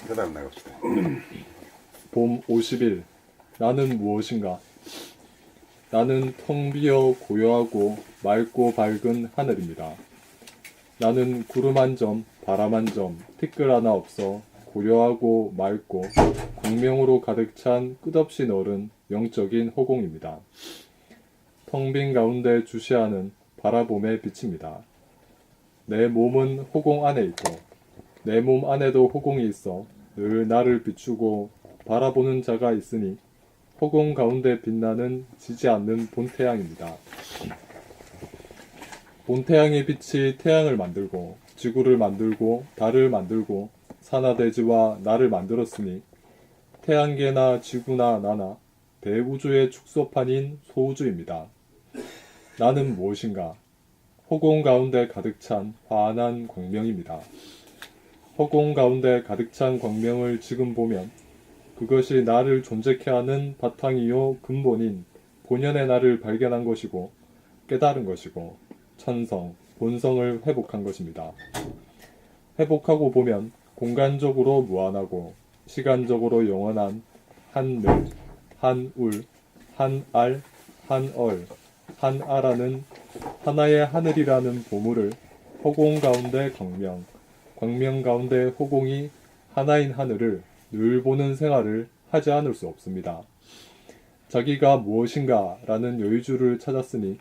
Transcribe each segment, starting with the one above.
그 다음 나갑시다. 봄 50일. 나는 무엇인가? 나는 텅 비어 고요하고 맑고 밝은 하늘입니다. 나는 구름 한 점, 바람 한 점, 티끌 하나 없어 고요하고 맑고 광명으로 가득 찬 끝없이 너른 영적인 허공입니다. 텅 빈 가운데 주시하는 바라봄의 빛입니다. 내 몸은 허공 안에 있고 내 몸 안에도 허공이 있어 늘 나를 비추고 바라보는 자가 있으니 허공 가운데 빛나는 지지 않는 본태양입니다. 본태양의 빛이 태양을 만들고 지구를 만들고 달을 만들고 산하대지와 나를 만들었으니 태양계나 지구나 나나 대우주의 축소판인 소우주입니다. 나는 무엇인가? 허공 가운데 가득 찬 환한 광명입니다. 허공 가운데 가득 찬 광명을 지금 보면 그것이 나를 존재케 하는 바탕이요 근본인 본연의 나를 발견한 것이고 깨달은 것이고 천성, 본성을 회복한 것입니다. 회복하고 보면 공간적으로 무한하고 시간적으로 영원한 한늘, 한울, 한알, 한얼, 한아라는 하나의 하늘이라는 보물을 허공 가운데 광명, 광명 가운데 허공이 하나인 하늘을 늘 보는 생활을 하지 않을 수 없습니다. 자기가 무엇인가 라는 여의주를 찾았으니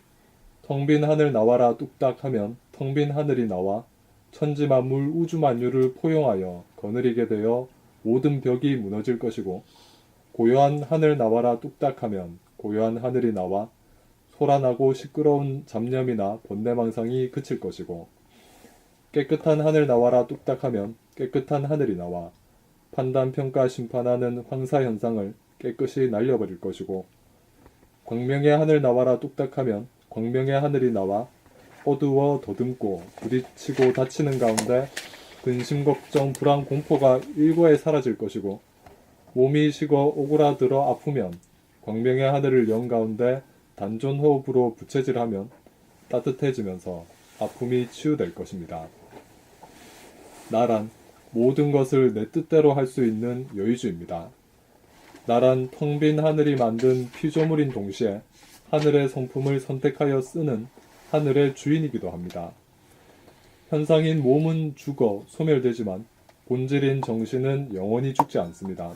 텅 빈 하늘 나와라 뚝딱 하면 텅 빈 하늘이 나와 천지만물 우주만유를 포용하여 거느리게 되어 모든 벽이 무너질 것이고 고요한 하늘 나와라 뚝딱 하면 고요한 하늘이 나와 소란하고 시끄러운 잡념이나 번뇌망상이 그칠 것이고 깨끗한 하늘 나와라 뚝딱 하면 깨끗한 하늘이 나와 판단, 평가, 심판하는 황사현상을 깨끗이 날려버릴 것이고 광명의 하늘 나와라 뚝딱하면 광명의 하늘이 나와 어두워 더듬고 부딪히고 다치는 가운데 근심, 걱정, 불안, 공포가 일거에 사라질 것이고 몸이 식어 오그라들어 아프면 광명의 하늘을 연 가운데 단전호흡으로 부채질하면 따뜻해지면서 아픔이 치유될 것입니다. 나란 모든 것을 내 뜻대로 할 수 있는 여의주입니다. 나란 텅 빈 하늘이 만든 피조물인 동시에 하늘의 성품을 선택하여 쓰는 하늘의 주인이기도 합니다. 현상인 몸은 죽어 소멸되지만 본질인 정신은 영원히 죽지 않습니다.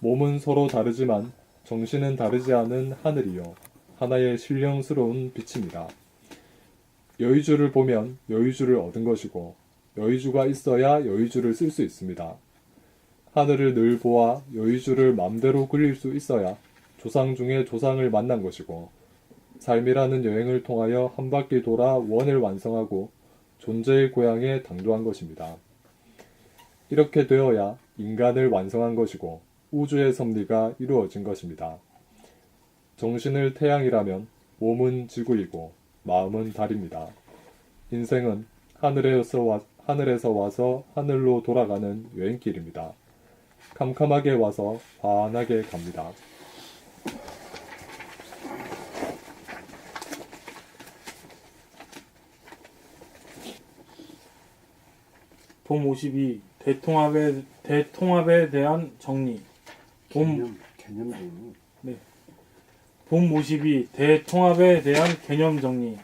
몸은 서로 다르지만 정신은 다르지 않은 하늘이요 하나의 신령스러운 빛입니다. 여의주를 보면 여의주를 얻은 것이고 여의주가 있어야 여의주를 쓸 수 있습니다. 하늘을 늘 보아 여의주를 맘대로 그릴 수 있어야 조상 중에 조상을 만난 것이고 삶이라는 여행을 통하여 한 바퀴 돌아 원을 완성하고 존재의 고향에 당도한 것입니다. 이렇게 되어야 인간을 완성한 것이고 우주의 섭리가 이루어진 것입니다. 정신을 태양이라면 몸은 지구이고 마음은 달입니다. 인생은 하늘에서 와서 하늘로 돌아가는 여행길입니다. 캄캄하게 와서 환하게 갑니다. 봄 52. 대통합에 대한 정리. 개념 네. 봄 52. 대통합에 대한 개념 정리.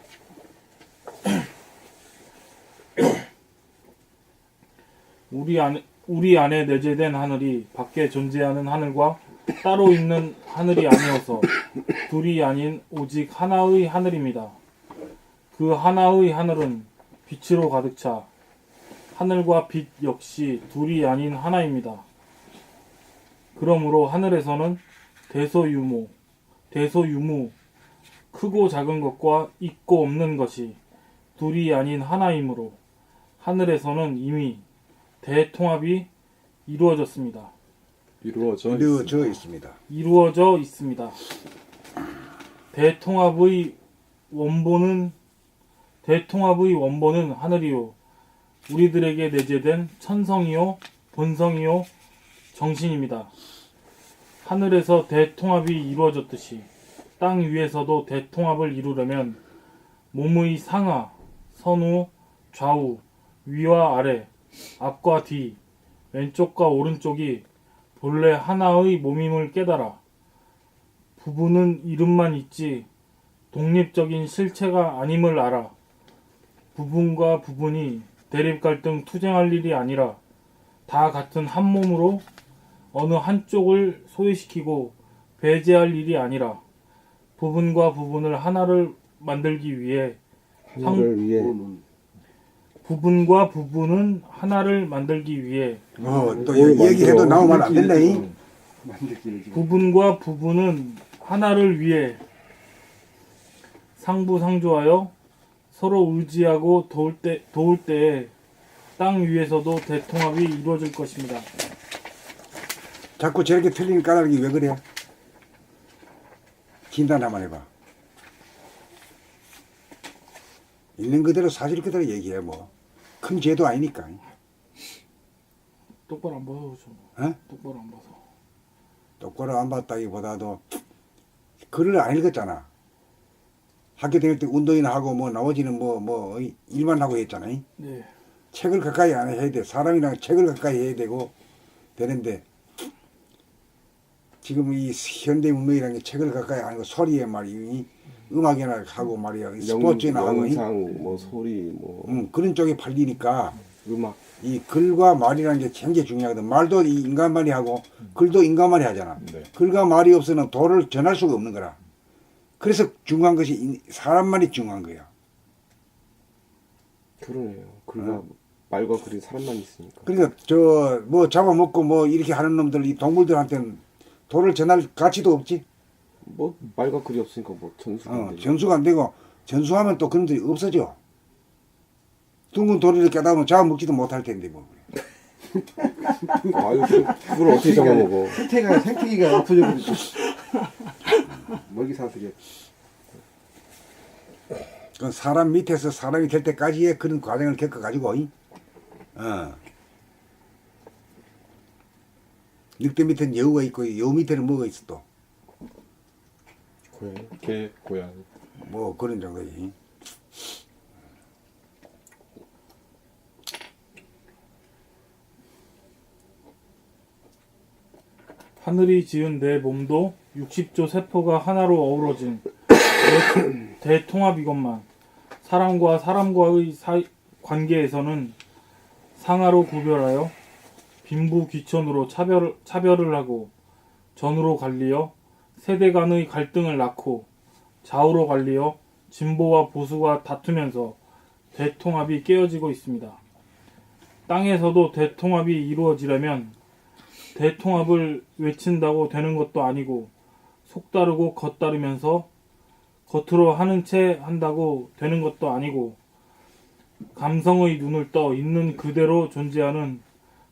우리 안에 내재된 하늘이 밖에 존재하는 하늘과 따로 있는 하늘이 아니어서 둘이 아닌 오직 하나의 하늘입니다. 그 하나의 하늘은 빛으로 가득 차 하늘과 빛 역시 둘이 아닌 하나입니다. 그러므로 하늘에서는 대소유무, 크고 작은 것과 있고 없는 것이 둘이 아닌 하나이므로 하늘에서는 이미 대통합이 이루어졌습니다. 이루어져 있습니다. 이루어져 있습니다. 대통합의 원본은 하늘이요 우리들에게 내재된 천성이요 본성이요 정신입니다. 하늘에서 대통합이 이루어졌듯이 땅 위에서도 대통합을 이루려면 몸의 상하, 선우, 좌우, 위와 아래, 앞과 뒤, 왼쪽과 오른쪽이 본래 하나의 몸임을 깨달아. 부부는 이름만 있지 독립적인 실체가 아님을 알아. 부분과 부분이 대립 갈등 투쟁할 일이 아니라 다 같은 한 몸으로 어느 한쪽을 소외시키고 배제할 일이 아니라 부분과 부분을 하나를 만들기 위해 하나를 위해 부분과 부분은 하나를 만들기 위해 또 얘기해도 나오면 안 된다잉. 부분과 부분은 하나를 위해 상부상조하여 서로 의지하고 도울 때에 땅 위에서도 대통합이 이루어질 것입니다. 자꾸 저렇게 틀린 까닭이 왜 그래? 진단 한번 해봐. 있는 그대로 사실 그대로 얘기해 뭐. 큰 죄도 아니니까. 똑바로 안 봐서 그렇죠. 어? 똑바로 안 봐서. 똑바로 안 봤다기보다도 글을 안 읽었잖아. 학교 다닐 때 운동이나 하고 뭐 나머지는 뭐 일만 하고 했잖아. 네. 책을 가까이 안 해야 돼. 사람이랑 책을 가까이 해야 되는데 지금 이 현대 문명이라는 게 책을 가까이 안 하고 소리에 말이야. 음악이나 하고 말이야. 스포츠나 하고 영상 뭐 소리 뭐 그런 쪽에 팔리니까 음악 이 글과 말이라는 게 굉장히 중요하거든. 말도 이 인간말이 하고 글도 인간말이 하잖아. 네. 글과 말이 없으면 도를 전할 수가 없는 거라. 그래서 중요한 것이 사람말이 중요한 거야. 그러네요. 글과 말과 글이 사람만 있으니까. 그러니까 저 뭐 잡아먹고 뭐 이렇게 하는 놈들 이 동물들한테는 도를 전할 가치도 없지. 뭐 말과 글이 없으니까 뭐 전수가 안 되죠. 전수가 안 되고 전수하면 또 그런 들이 없어져. 둥근 도리를 깨달으면 잡아먹지도 못할 텐데 뭐. 아유 그걸 어떻게 잡아먹어? 생태기가 없어져 버리죠. 먹이 사슬이. 그 사람 밑에서 사람이 될 때까지의 그런 과정을 겪어가지고, 늑대 밑에는 여우가 있고, 여우 밑에는 뭐가 있어 또. 고양이, 개, 고양이. 뭐 그런 정도지. 하늘이 지은 내 몸도 60조 세포가 하나로 어우러진 대통합이건만 사람과 사람과의 관계에서는 상하로 구별하여 빈부 귀천으로 차별을 하고 전으로 갈리어 세대 간의 갈등을 낳고 좌우로 갈리어 진보와 보수가 다투면서 대통합이 깨어지고 있습니다. 땅에서도 대통합이 이루어지려면 대통합을 외친다고 되는 것도 아니고 속다르고 겉다르면서 겉으로 하는 채 한다고 되는 것도 아니고 감성의 눈을 떠 있는 그대로 존재하는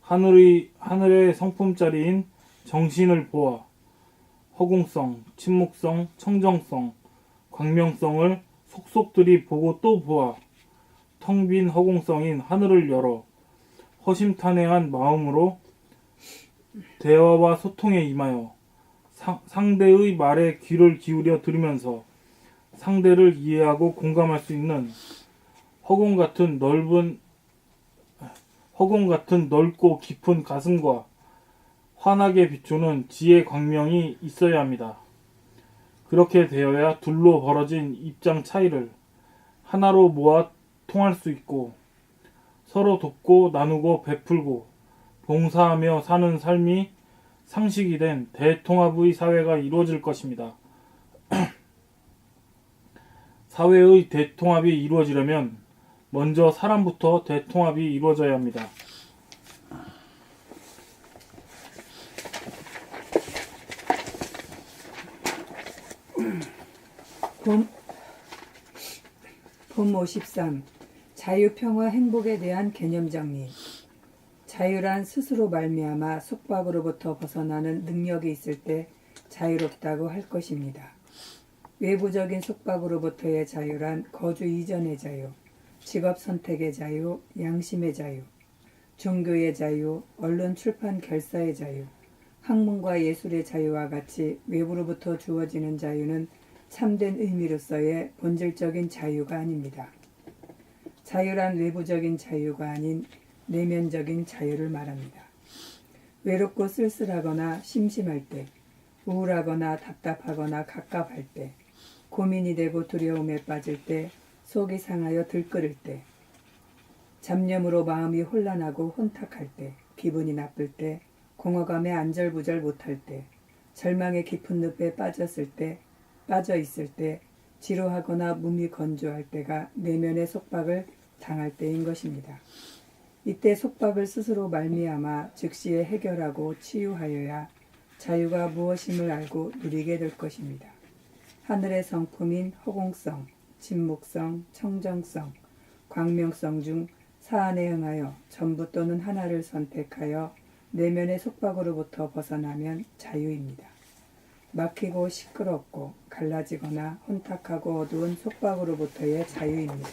하늘의 성품짜리인 정신을 보아 허공성, 침묵성, 청정성, 광명성을 속속들이 보고 또 보아 텅 빈 허공성인 하늘을 열어 허심탄회한 마음으로 대화와 소통에 임하여 상대의 말에 귀를 기울여 들으면서 상대를 이해하고 공감할 수 있는 허공 같은 넓고 깊은 가슴과 환하게 비추는 지혜 광명이 있어야 합니다. 그렇게 되어야 둘로 벌어진 입장 차이를 하나로 모아 통할 수 있고 서로 돕고 나누고 베풀고 봉사하며 사는 삶이 상식이 된 대통합의 사회가 이루어질 것입니다. 사회의 대통합이 이루어지려면 먼저 사람부터 대통합이 이루어져야 합니다. 본 53. 자유, 평화, 행복에 대한 개념 정리. 자유란 스스로 말미암아 속박으로부터 벗어나는 능력이 있을 때 자유롭다고 할 것입니다. 외부적인 속박으로부터의 자유란 거주 이전의 자유, 직업 선택의 자유, 양심의 자유, 종교의 자유, 언론 출판 결사의 자유, 학문과 예술의 자유와 같이 외부로부터 주어지는 자유는 참된 의미로서의 본질적인 자유가 아닙니다. 자유란 외부적인 자유가 아닌 내면적인 자유를 말합니다. 외롭고 쓸쓸하거나 심심할 때, 우울하거나 답답하거나 갑갑할 때, 고민이 되고 두려움에 빠질 때, 속이 상하여 들끓을 때, 잡념으로 마음이 혼란하고 혼탁할 때, 기분이 나쁠 때, 공허감에 안절부절 못할 때, 절망의 깊은 늪에 빠져 있을 때, 지루하거나 몸이 건조할 때가 내면의 속박을 당할 때인 것입니다. 이때 속박을 스스로 말미암아 즉시에 해결하고 치유하여야 자유가 무엇임을 알고 누리게 될 것입니다. 하늘의 성품인 허공성, 진묵성, 청정성, 광명성 중 사안에 응하여 전부 또는 하나를 선택하여 내면의 속박으로부터 벗어나면 자유입니다. 막히고 시끄럽고 갈라지거나 혼탁하고 어두운 속박으로부터의 자유입니다.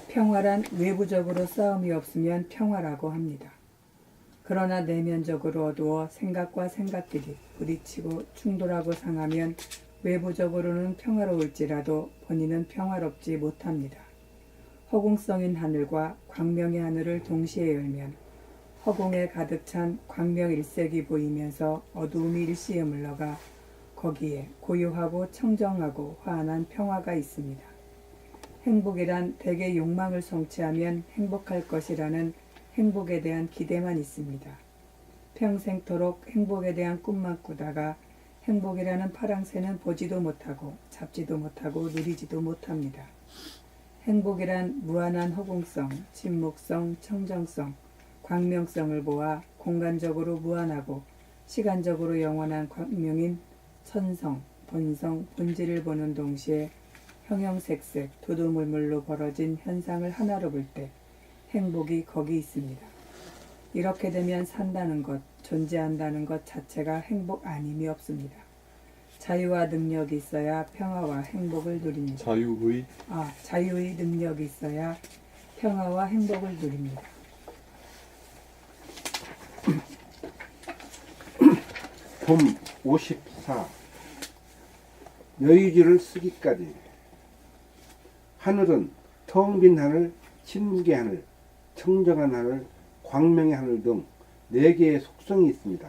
평화란 외부적으로 싸움이 없으면 평화라고 합니다. 그러나 내면적으로 어두워 생각과 생각끼리 부딪히고 충돌하고 상하면 외부적으로는 평화로울지라도 본인은 평화롭지 못합니다. 허공성인 하늘과 광명의 하늘을 동시에 열면 허공에 가득 찬 광명일색이 보이면서 어두움이 일시에 물러가 거기에 고요하고 청정하고 환한 평화가 있습니다. 행복이란 대개 욕망을 성취하면 행복할 것이라는 행복에 대한 기대만 있습니다. 평생토록 행복에 대한 꿈만 꾸다가 행복이라는 파랑새는 보지도 못하고 잡지도 못하고 누리지도 못합니다. 행복이란 무한한 허공성, 진묵성, 청정성, 광명성을 보아 공간적으로 무한하고 시간적으로 영원한 광명인 천성, 본성, 본질을 보는 동시에 형형색색, 두두물물로 벌어진 현상을 하나로 볼 때 행복이 거기 있습니다. 이렇게 되면 산다는 것, 존재한다는 것 자체가 행복 아님이 없습니다. 자유와 능력이 있어야 평화와 행복을 누립니다. 자유의 능력이 있어야 평화와 행복을 누립니다. 봄 54. 여유지를 쓰기까지. 하늘은 텅 빈 하늘, 침묵의 하늘, 청정한 하늘, 광명의 하늘 등 4개의 속성이 있습니다.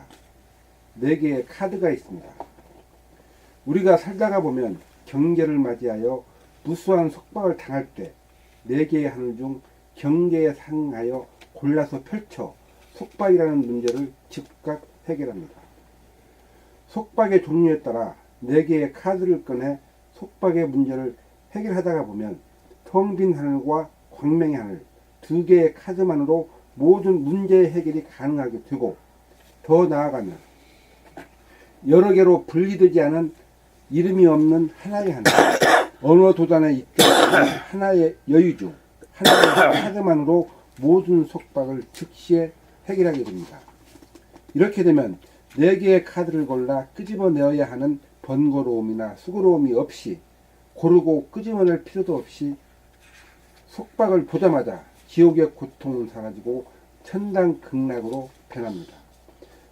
4개의 카드가 있습니다. 우리가 살다가 보면 경계를 맞이하여 무수한 속박을 당할 때 4개의 하늘 중 경계에 상하여 골라서 펼쳐 속박이라는 문제를 즉각 해결합니다. 속박의 종류에 따라 4개의 카드를 꺼내 속박의 문제를 해결하다가 보면 텅 빈 하늘과 광명의 하늘 2개의 카드만으로 모든 문제의 해결이 가능하게 되고, 더 나아가면 여러 개로 분리되지 않은 이름이 없는 하나의 하늘, 어느 도단에 있던 하나의 여유 중 하나의 카드만으로 모든 속박을 즉시에 해결하게 됩니다. 이렇게 되면 4개의 카드를 골라 끄집어내어야 하는 번거로움이나 수고로움이 없이, 고르고 끄집어낼 필요도 없이 속박을 보자마자 지옥의 고통은 사라지고 천당극락으로 변합니다.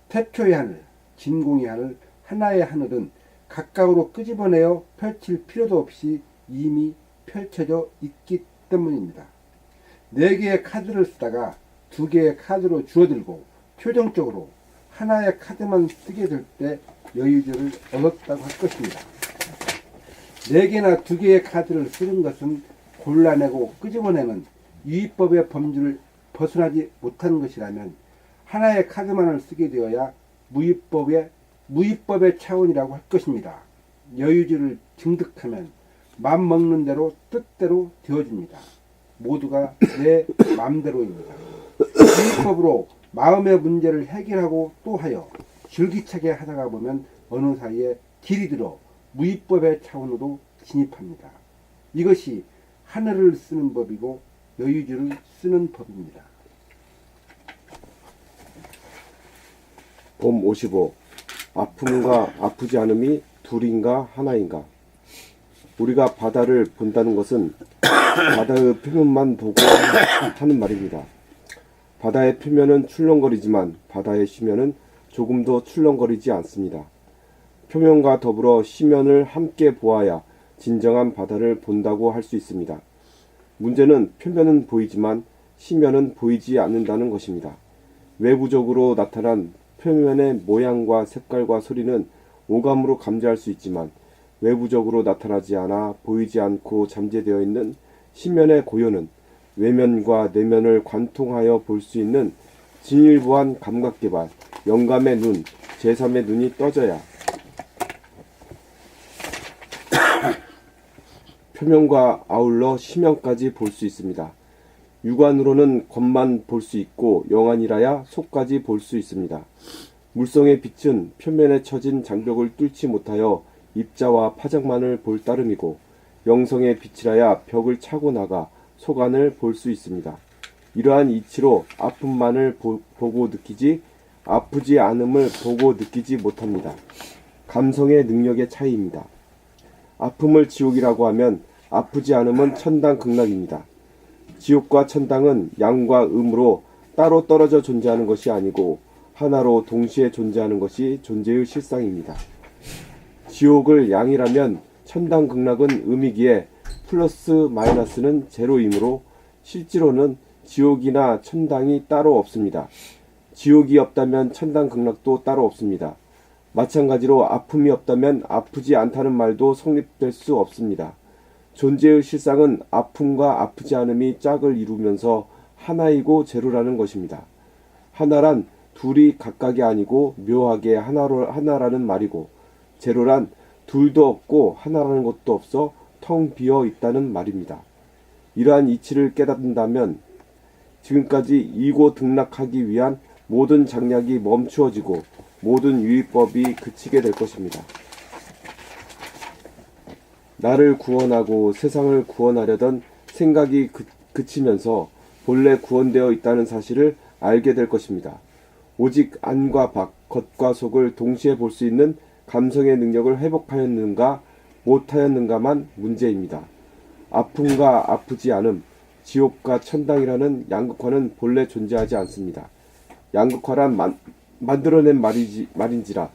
태초의 하늘, 진공의 하늘, 하나의 하늘은 각각으로 끄집어내어 펼칠 필요도 없이 이미 펼쳐져 있기 때문입니다. 4개의 카드를 쓰다가 2개의 카드로 줄어들고 표정적으로 하나의 카드만 쓰게 될 때 여유를 얻었다고 할 것입니다. 4개나 2개의 카드를 쓰는 것은 골라내고 끄집어내는 유의법의 범주를 벗어나지 못하는 것이라면 하나의 카드만을 쓰게 되어야 무의법의 차원이라고 할 것입니다. 여유주를 증득하면 맘 먹는 대로 뜻대로 되어집니다. 모두가 내 맘대로입니다. 유의법으로 마음의 문제를 해결하고 또 하여 줄기차게 하다가 보면 어느 사이에 길이 들어 무의법의 차원으로 진입합니다. 이것이 하늘을 쓰는 법이고 여유주를 쓰는 법입니다. 봄 55. 아픔과 아프지 않음이 둘인가 하나인가? 우리가 바다를 본다는 것은 바다의 표면만 보고 하는 말입니다. 바다의 표면은 출렁거리지만 바다의 시면은 조금도 출렁거리지 않습니다. 표면과 더불어 시면을 함께 보아야 진정한 바다를 본다고 할 수 있습니다. 문제는 표면은 보이지만 심연은 보이지 않는다는 것입니다. 외부적으로 나타난 표면의 모양과 색깔과 소리는 오감으로 감지할 수 있지만 외부적으로 나타나지 않아 보이지 않고 잠재되어 있는 심연의 고요는 외면과 내면을 관통하여 볼 수 있는 진일보한 감각개발, 영감의 눈, 제3의 눈이 떠져야 표면과 아울러 심연까지 볼 수 있습니다. 육안으로는 겉만 볼 수 있고 영안이라야 속까지 볼 수 있습니다. 물성의 빛은 표면에 처진 장벽을 뚫지 못하여 입자와 파장만을 볼 따름이고 영성의 빛이라야 벽을 차고 나가 속안을 볼 수 있습니다. 이러한 이치로 아픔만을 보고 느끼지 아프지 않음을 보고 느끼지 못합니다. 감성의 능력의 차이입니다. 아픔을 지옥이라고 하면 아프지 않음은 천당 극락입니다. 지옥과 천당은 양과 음으로 따로 떨어져 존재하는 것이 아니고 하나로 동시에 존재하는 것이 존재의 실상입니다. 지옥을 양이라면 천당 극락은 음이기에 플러스 마이너스는 제로이므로 실제로는 지옥이나 천당이 따로 없습니다. 지옥이 없다면 천당 극락도 따로 없습니다. 마찬가지로 아픔이 없다면 아프지 않다는 말도 성립될 수 없습니다. 존재의 실상은 아픔과 아프지 않음이 짝을 이루면서 하나이고 제로라는 것입니다. 하나란 둘이 각각이 아니고 묘하게 하나라는 말이고 제로란 둘도 없고 하나라는 것도 없어 텅 비어 있다는 말입니다. 이러한 이치를 깨닫는다면 지금까지 이고 등락하기 위한 모든 장략이 멈추어지고 모든 유의법이 그치게 될 것입니다. 나를 구원하고 세상을 구원하려던 생각이 그치면서 본래 구원되어 있다는 사실을 알게 될 것입니다. 오직 안과 밖, 겉과 속을 동시에 볼 수 있는 감성의 능력을 회복하였는가 못하였는가만 문제입니다. 아픔과 아프지 않음, 지옥과 천당이라는 양극화는 본래 존재하지 않습니다. 양극화란 만들어낸 말인지라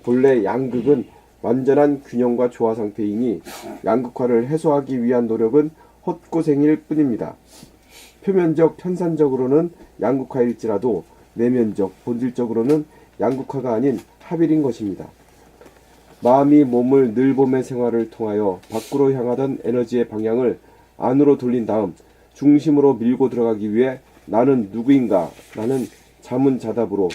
본래 양극은 완전한 균형과 조화 상태이니 양극화를 해소하기 위한 노력은 헛고생일 뿐입니다. 표면적 현상적으로는 양극화일지라도 내면적 본질적으로는 양극화가 아닌 합일인 것입니다. 마음이 몸을 늘 봄의 생활을 통하여 밖으로 향하던 에너지의 방향을 안으로 돌린 다음 중심으로 밀고 들어가기 위해 나는 누구인가 라는 자문자답으로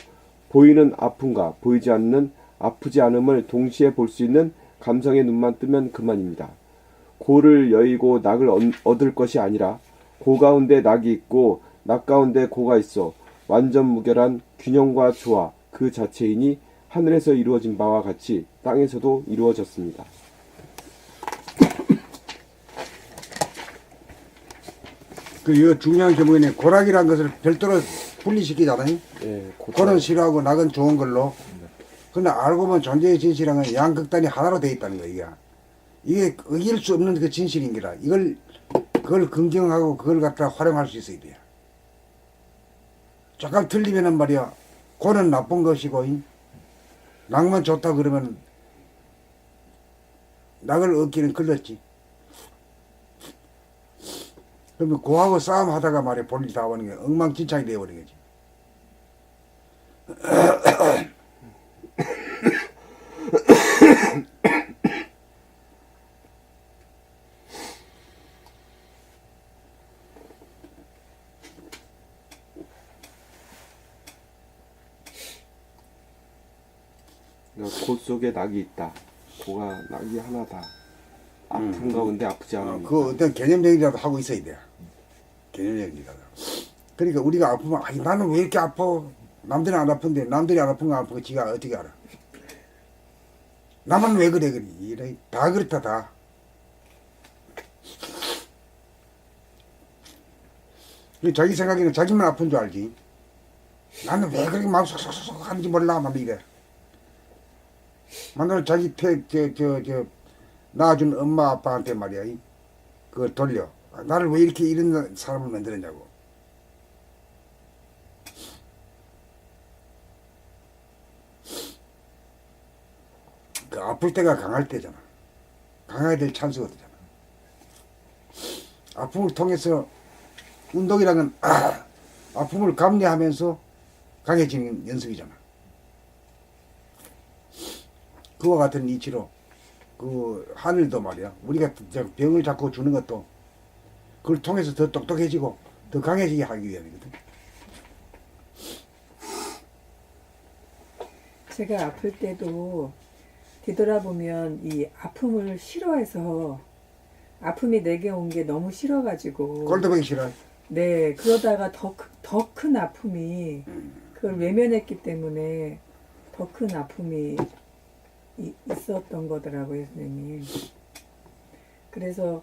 보이는 아픔과 보이지 않는 아프지 않음을 동시에 볼 수 있는 감성의 눈만 뜨면 그만입니다. 고를 여의고 낙을 얻을 것이 아니라 고 가운데 낙이 있고 낙 가운데 고가 있어 완전 무결한 균형과 조화 그 자체이니 하늘에서 이루어진 바와 같이 땅에서도 이루어졌습니다. 그 중요한 게 뭐냐, 고락이라는 것을 별도로 분리시키잖아요. 예, 고는 싫어하고 낙은 좋은 걸로. 근데 알고 보면 존재의 진실은 양극단이 하나로 되어 있다는 거야. 이게 이길 수 없는 그 진실인 거라. 그걸 긍정하고 그걸 갖다 활용할 수 있어야 돼요. 조금 틀리면은 말이야, 고는 나쁜 것이고, 낙만 좋다 그러면 낙을 얻기는 걸렸지. 그러면 고하고 싸움하다가 말이야, 볼일 다 오는 게 엉망진창이 되어버린 거지. 고 속에 낙이 있다. 고가 낙이 하나다. 아픈 가운데 아프지 않은. 그 어떤 개념적이라도 하고 있어야 돼. 개념적이라도. 그러니까 우리가 아프면, 아니, 나는 왜 이렇게 아파? 남들은 안 아픈데, 남들이 안 아픈 거 아픈 거 지가 어떻게 알아? 나만 왜 그래, 그래. 이래. 다 그렇다, 다. 자기 생각에는 자기만 아픈 줄 알지. 나는 왜 그렇게 마음 쏙쏙쏙 하는지 몰라, 막 이래. 만날 자기 낳아준 엄마 아빠한테 말이야, 그걸 돌려. 나를 왜 이렇게 이런 사람을 만들었냐고. 그 아플 때가 강할 때잖아. 강해야 될 찬스가 되잖아. 아픔을 통해서 운동이라는 건 아픔을 감내하면서 강해지는 연습이잖아. 그와 같은 이치로 그 하늘도 말이야. 우리가 병을 자꾸 주는 것도 그걸 통해서 더 똑똑해지고 더 강해지게 하기 위함이거든. 제가 아플 때도 뒤돌아보면 이 아픔을 싫어해서 아픔이 내게 온 게 너무 싫어가지고 꼴도보기 싫어. 네 그러다가 더 큰 아픔이 그걸 외면했기 때문에 더 큰 아픔이 있었던 거더라고요, 선생님. 그래서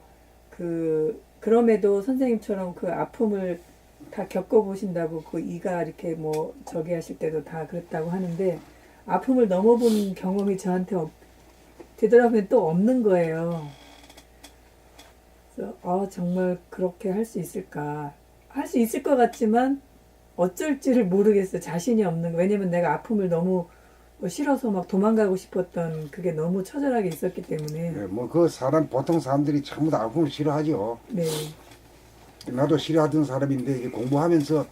그럼에도 선생님처럼 그 아픔을 다 겪어보신다고 그 이가 이렇게 뭐 저기 하실 때도 다 그랬다고 하는데 아픔을 넘어본 경험이 저한테 되돌아보면 또 없는 거예요. 그래서 정말 그렇게 할 수 있을까? 할 수 있을 것 같지만 어쩔지를 모르겠어요. 자신이 없는 거. 왜냐면 내가 아픔을 너무 싫어서 막 도망가고 싶었던 그게 너무 처절하게 있었기 때문에. 네, 뭐 그 보통 사람들이 전부 다 아픔을 싫어하죠. 네. 나도 싫어하던 사람인데 이게 공부하면서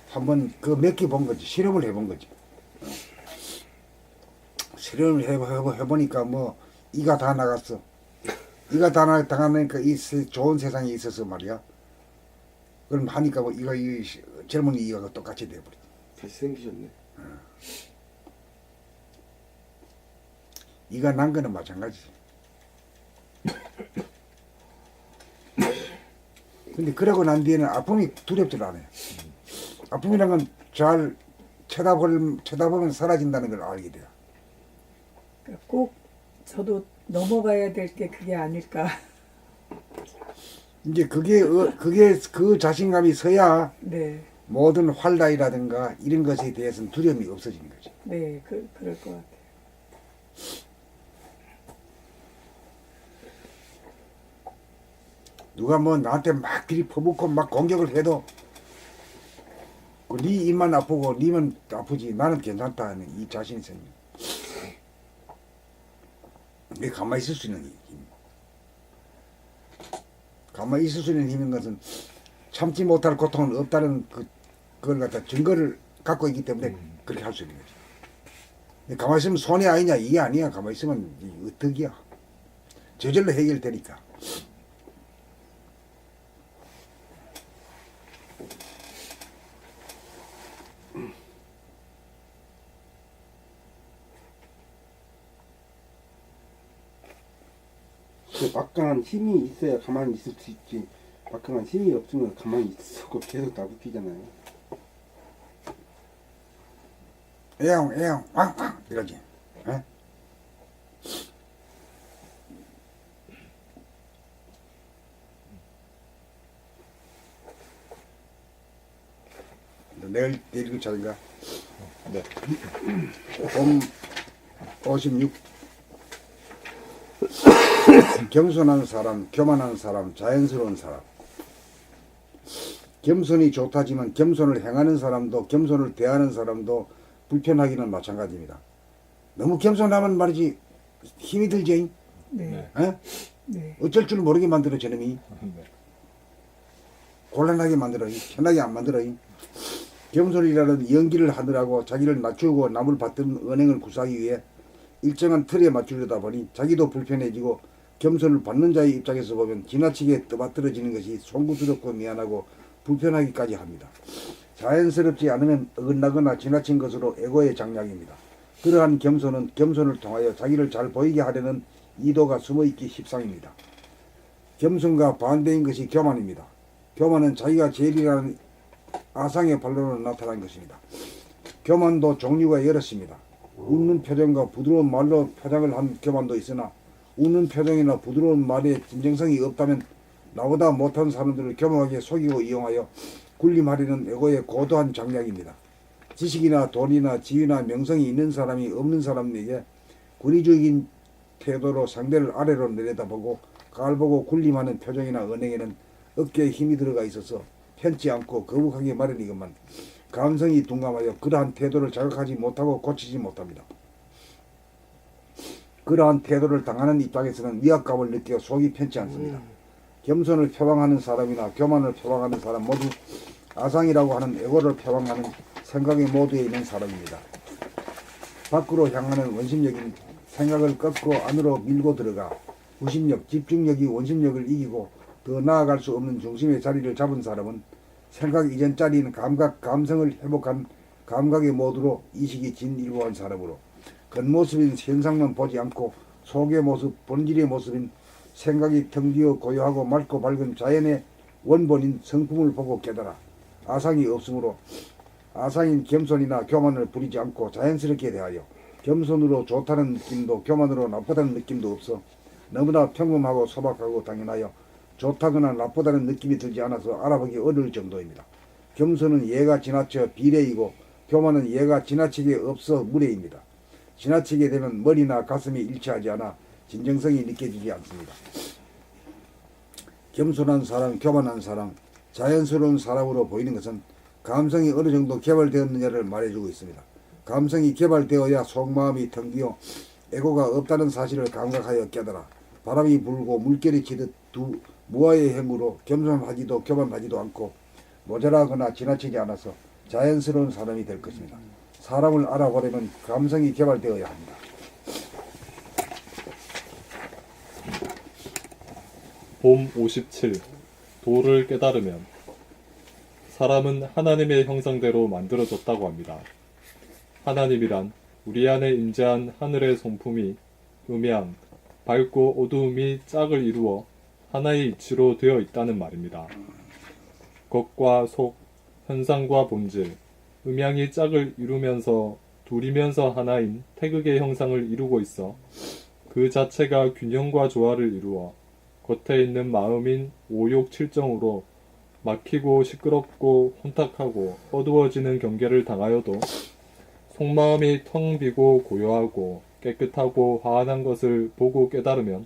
한번 그 몇 개 본 거지. 실험을 해본 거지. 실험을 해보니까 뭐 이가 다 나갔어. 이가 다 나가니까 이 좋은 세상에 있어서 말이야. 그럼 하니까 뭐 이 젊은이 이가 똑같이 돼버려. 다시 생기셨네. 이가 난 거는 마찬가지지. 근데 그러고 난 뒤에는 아픔이 두렵질 않아요. 아픔이란 건 잘 쳐다보면 사라진다는 걸 알게 돼요. 그러니까 꼭 저도 넘어가야 될 게 그게 아닐까. 이제 그게 그 자신감이 서야 네. 모든 활라이라든가 이런 것에 대해서는 두려움이 없어지는 거지. 네, 그럴 것 같아요. 누가 뭐 나한테 막 길이 퍼붓고 막 공격을 해도 네 입만 아프고 네만 아프지 나는 괜찮다 하는 이 자신이 생겨. 내 가만히 있을 수 있는 힘. 가만히 있을 수 있는 힘인 것은 참지 못할 고통은 없다는 그걸 갖다 증거를 갖고 있기 때문에 그렇게 할 수 있는 거지. 근데 가만히 있으면 손해 아니냐 이게 아니야. 가만히 있으면 어떡이야. 저절로 해결되니까. 그 막강한 힘이 있어야 가만히 있을 수 있지. 막강한 힘이 없으면 가만히 있고 계속 나붙이잖아요. 애용 왕왕 이러지. 에? 내일 읽을 차인가? 네. 56 겸손한 사람, 교만한 사람, 자연스러운 사람. 겸손이 좋다지만 겸손을 행하는 사람도 겸손을 대하는 사람도 불편하기는 마찬가지입니다. 너무 겸손하면 말이지 힘이 들지. 네. 에? 네. 어쩔 줄 모르게 만들어 저놈이. 네. 곤란하게 만들어 편하게 안 만들어. 겸손이라는 연기를 하느라고 자기를 낮추고 남을 받든 언행을 구사하기 위해 일정한 틀에 맞추려다 보니 자기도 불편해지고 겸손을 받는 자의 입장에서 보면 지나치게 떠받들어지는 것이 송구스럽고 미안하고 불편하기까지 합니다. 자연스럽지 않으면 어긋나거나 지나친 것으로 에고의 장략입니다. 그러한 겸손은 겸손을 통하여 자기를 잘 보이게 하려는 이도가 숨어있기 십상입니다. 겸손과 반대인 것이 교만입니다. 교만은 자기가 제일이라는 아상의 반론으로 나타난 것입니다. 교만도 종류가 여럿입니다. 웃는 표정과 부드러운 말로 포장을 한 교만도 있으나 웃는 표정이나 부드러운 말에 진정성이 없다면 나보다 못한 사람들을 교만하게 속이고 이용하여 군림하려는 에고의 고도한 장략입니다. 지식이나 돈이나 지위나 명성이 있는 사람이 없는 사람에게 권위적인 태도로 상대를 아래로 내려다보고 깔보고 군림하는 표정이나 언행에는 어깨에 힘이 들어가 있어서 편치 않고 거북하게 마련이건만 감성이 둔감하여 그러한 태도를 자각하지 못하고 고치지 못합니다. 그러한 태도를 당하는 입장에서는 위압감을 느껴 속이 편치 않습니다. 겸손을 표방하는 사람이나 교만을 표방하는 사람 모두 아상이라고 하는 애고를 표방하는 생각의 모두에 있는 사람입니다. 밖으로 향하는 원심력인 생각을 꺾고 안으로 밀고 들어가 구심력, 집중력이 원심력을 이기고 더 나아갈 수 없는 중심의 자리를 잡은 사람은 생각 이전 자리인 감각, 감성을 회복한 감각의 모두로 이식이 진일보한 사람으로 겉모습인 현상만 보지 않고 속의 모습, 본질의 모습인 생각이 텅 비어 고요하고 맑고 밝은 자연의 원본인 성품을 보고 깨달아 아상이 없으므로 아상인 겸손이나 교만을 부리지 않고 자연스럽게 대하여 겸손으로 좋다는 느낌도 교만으로 나쁘다는 느낌도 없어 너무나 평범하고 소박하고 당연하여 좋다거나 나쁘다는 느낌이 들지 않아서 알아보기 어려울 정도입니다. 겸손은 예가 지나쳐 비례이고 교만은 예가 지나치게 없어 무례입니다. 지나치게 되면 머리나 가슴이 일치하지 않아 진정성이 느껴지지 않습니다. 겸손한 사람, 교만한 사람, 자연스러운 사람으로 보이는 것은 감성이 어느 정도 개발되었느냐를 말해주고 있습니다. 감성이 개발되어야 속마음이 텅 비어 애고가 없다는 사실을 감각하여 깨달아 바람이 불고 물결이 치듯 두 무아의 행으로 겸손하지도 교만하지도 않고 모자라거나 지나치지 않아서 자연스러운 사람이 될 것입니다. 사람을 알아보려면 감성이 개발되어야 합니다. 봄 57. 도를 깨달으면 사람은 하나님의 형상대로 만들어졌다고 합니다. 하나님이란 우리 안에 임재한 하늘의 성품이 음양, 밝고 어두움이 짝을 이루어 하나의 이치로 되어 있다는 말입니다. 겉과 속, 현상과 본질, 음양이 짝을 이루면서 둘이면서 하나인 태극의 형상을 이루고 있어 그 자체가 균형과 조화를 이루어 겉에 있는 마음인 오욕 칠정으로 막히고 시끄럽고 혼탁하고 어두워지는 경계를 당하여도 속마음이 텅 비고 고요하고 깨끗하고 화한한 것을 보고 깨달으면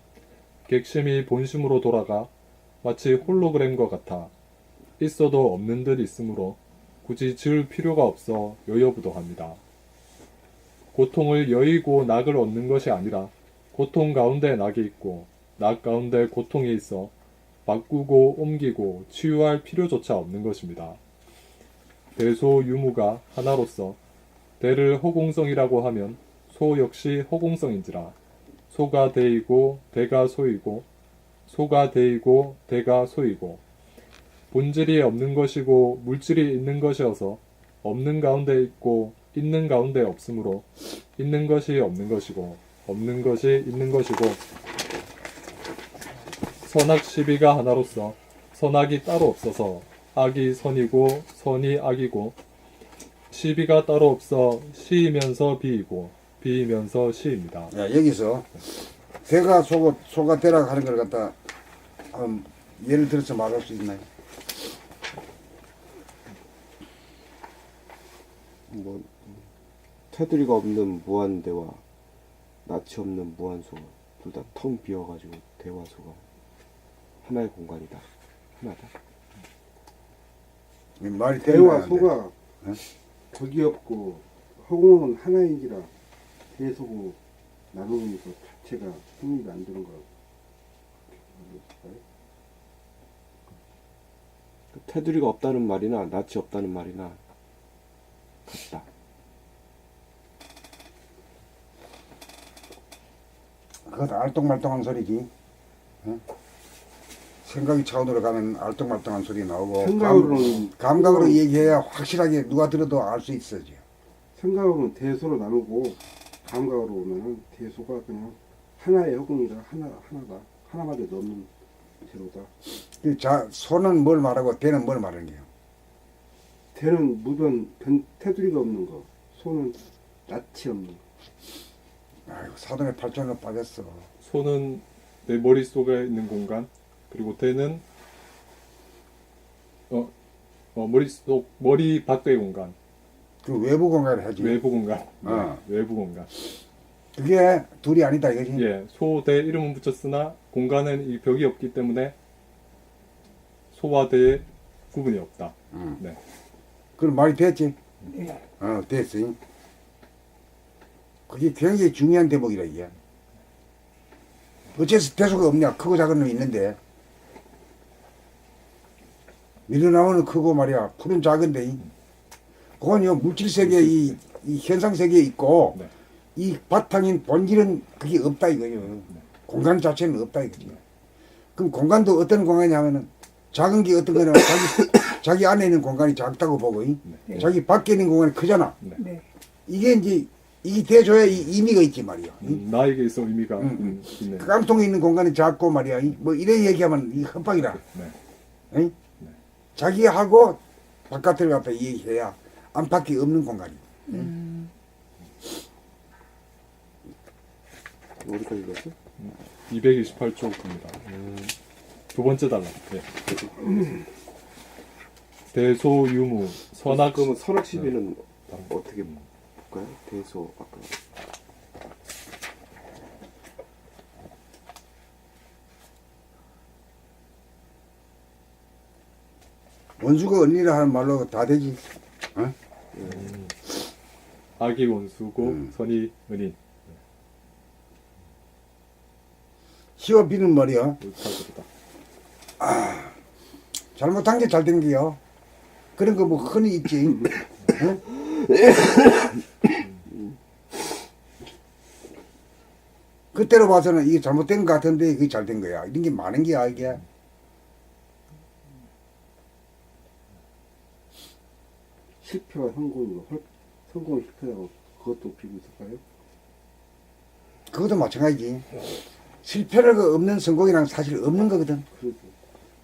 객심이 본심으로 돌아가 마치 홀로그램과 같아 있어도 없는 듯 있으므로 굳이 지을 필요가 없어 여여부동합니다. 고통을 여의고 낙을 얻는 것이 아니라 고통 가운데 낙이 있고 낙 가운데 고통이 있어 바꾸고 옮기고 치유할 필요조차 없는 것입니다. 대소유무가 하나로서 대를 허공성이라고 하면 소 역시 허공성인지라 소가 대이고 대가 소이고 소가 대이고 대가 소이고 본질이 없는 것이고 물질이 있는 것이어서 없는 가운데 있고 있는 가운데 없으므로 있는 것이 없는 것이고 없는 것이 있는 것이고 선악 시비가 하나로서 선악이 따로 없어서 악이 선이고 선이 악이고 시비가 따로 없어 시이면서 비이고 비이면서 시입니다. 야, 여기서 대가 소가 대라 하는 걸 갖다 예를 들어서 말할 수 있나요? 뭐 테두리가 없는 무한대와 낯이 없는 무한소 둘 다 텅 비어가지고 대와 소가 하나의 공간이다. 하나다. 말이 대와 되는 소가 적이 없고 허공은 하나인지라 대소고 나누는 것 자체가 성립이 안 되는 거라고. 테두리가 없다는 말이나 낯이 없다는 말이나 같다. 그것도 알똥말똥한 소리지. 응? 생각이 차원으로 가면 알똥말똥한 소리 나오고 생각으로는 감각으로 얘기해야 확실하게 누가 들어도 알 수 있어죠. 생각으로는 대소로 나누고 감각으로는 대소가 그냥 하나의 허공이다. 하나다. 하나밖에 없는 제로다. 소는 뭘 말하고 대는 뭘 말하는 게요? 대는 무변 테두리가 없는 거. 소는 낯이 없는 거. 아이고 사돈의 팔짱을 빠졌어. 소는 내 머릿속에 있는 공간, 그리고 대는 머리 밖의 공간, 그 외부 공간을 하지. 외부 공간. 어. 네, 외부 공간. 그게 둘이 아니다 이거지. 예, 소대 이름은 붙였으나 공간엔 이 벽이 없기 때문에 소와 대의 구분이 없다. 네. 그럼 말이 됐지? 네. 됐어. 그게 굉장히 중요한 대목이라 이게. 어째서 대소가 없냐? 크고 작은 놈이 있는데 밀어나오는 크고 말이야. 풀은 작은데 그건요 물질 세계 이 현상 세계에 있고 네. 이 바탕인 본질은 그게 없다 이거요. 공간 자체는 없다 이거지. 그럼 공간도 어떤 공간이냐면은 작은 게 어떤 거냐면 자기 안에 있는 공간이 작다고 보고 네. 자기 밖에 있는 공간이 크잖아. 네. 이게 이제 이게 돼줘야 이 의미가 있지 말이야. 나에게 있어 의미가 있네. 그 깡통에 있는 공간이 작고 말이야. 뭐 이래 얘기하면 이 헛박이라. 네. 응? 자기하고 바깥을 갖다 얘기해야 안팎이 없는 공간이. 어디까지 갔어? 228쪽입니다. 두 번째 단락. 네. 대소유무 선악 그러면 선악 시비는 어떻게 볼까요? 대소 아까 원수가 언니라 하는 말로 다 되지. 어? 악이 원수고 선이 은인. 시와 비는 말이야. 옳다그러다. 잘못한 게 잘 된 게요. 그런 거 뭐 흔히 있지. 응? 그때로 봐서는 이게 잘못된 것 같은데 그게 잘 된 거야. 이런 게 많은 게야 이게. 실패와 성공이고 성공 실패라고 그것도 비고 있을까요? 그것도 마찬가지지. 실패가 없는 성공이란 사실 없는 거거든. 그래서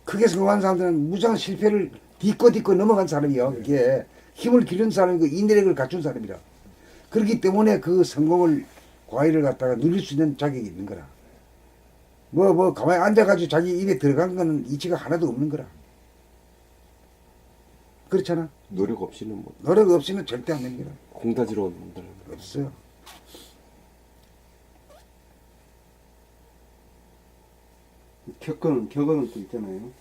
크게 성공한 사람들은 무장 실패를 딛고 넘어간 사람이요. 이게 힘을 기른 사람이고 인내력을 갖춘 사람이라. 그렇기 때문에 그 성공을 과일을 갖다가 누릴 수 있는 자격이 있는 거라. 뭐 가만히 앉아가지고 자기 입에 들어간 거는 이치가 하나도 없는 거라. 그렇잖아. 노력 없이는 뭐 노력 없이는 절대 안 됩니다. 공다지로 온다. 없어요. 격언은 또 있잖아요.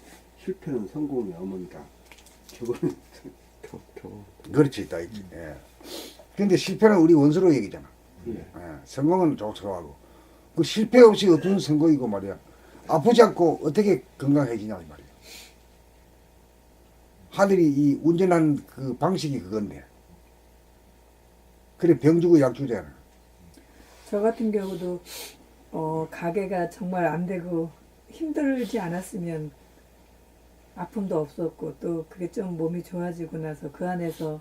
실패는 성공의 어머니다. 격언은 그렇지, 다 있지. 예. 근데 실패는 우리 원수로 얘기잖아. 예. 예. 성공은 좋더라고. 그 실패 없이 어떤 성공이고 말이야. 아프지 않고 어떻게 건강해지냐 이 말이야. 하늘이 이 운전하는 그 방식이 그건데. 그래 병 주고 약 주잖아. 저 같은 경우도 가게가 정말 안 되고 힘들지 않았으면 아픔도 없었고 또 그게 좀 몸이 좋아지고 나서 그 안에서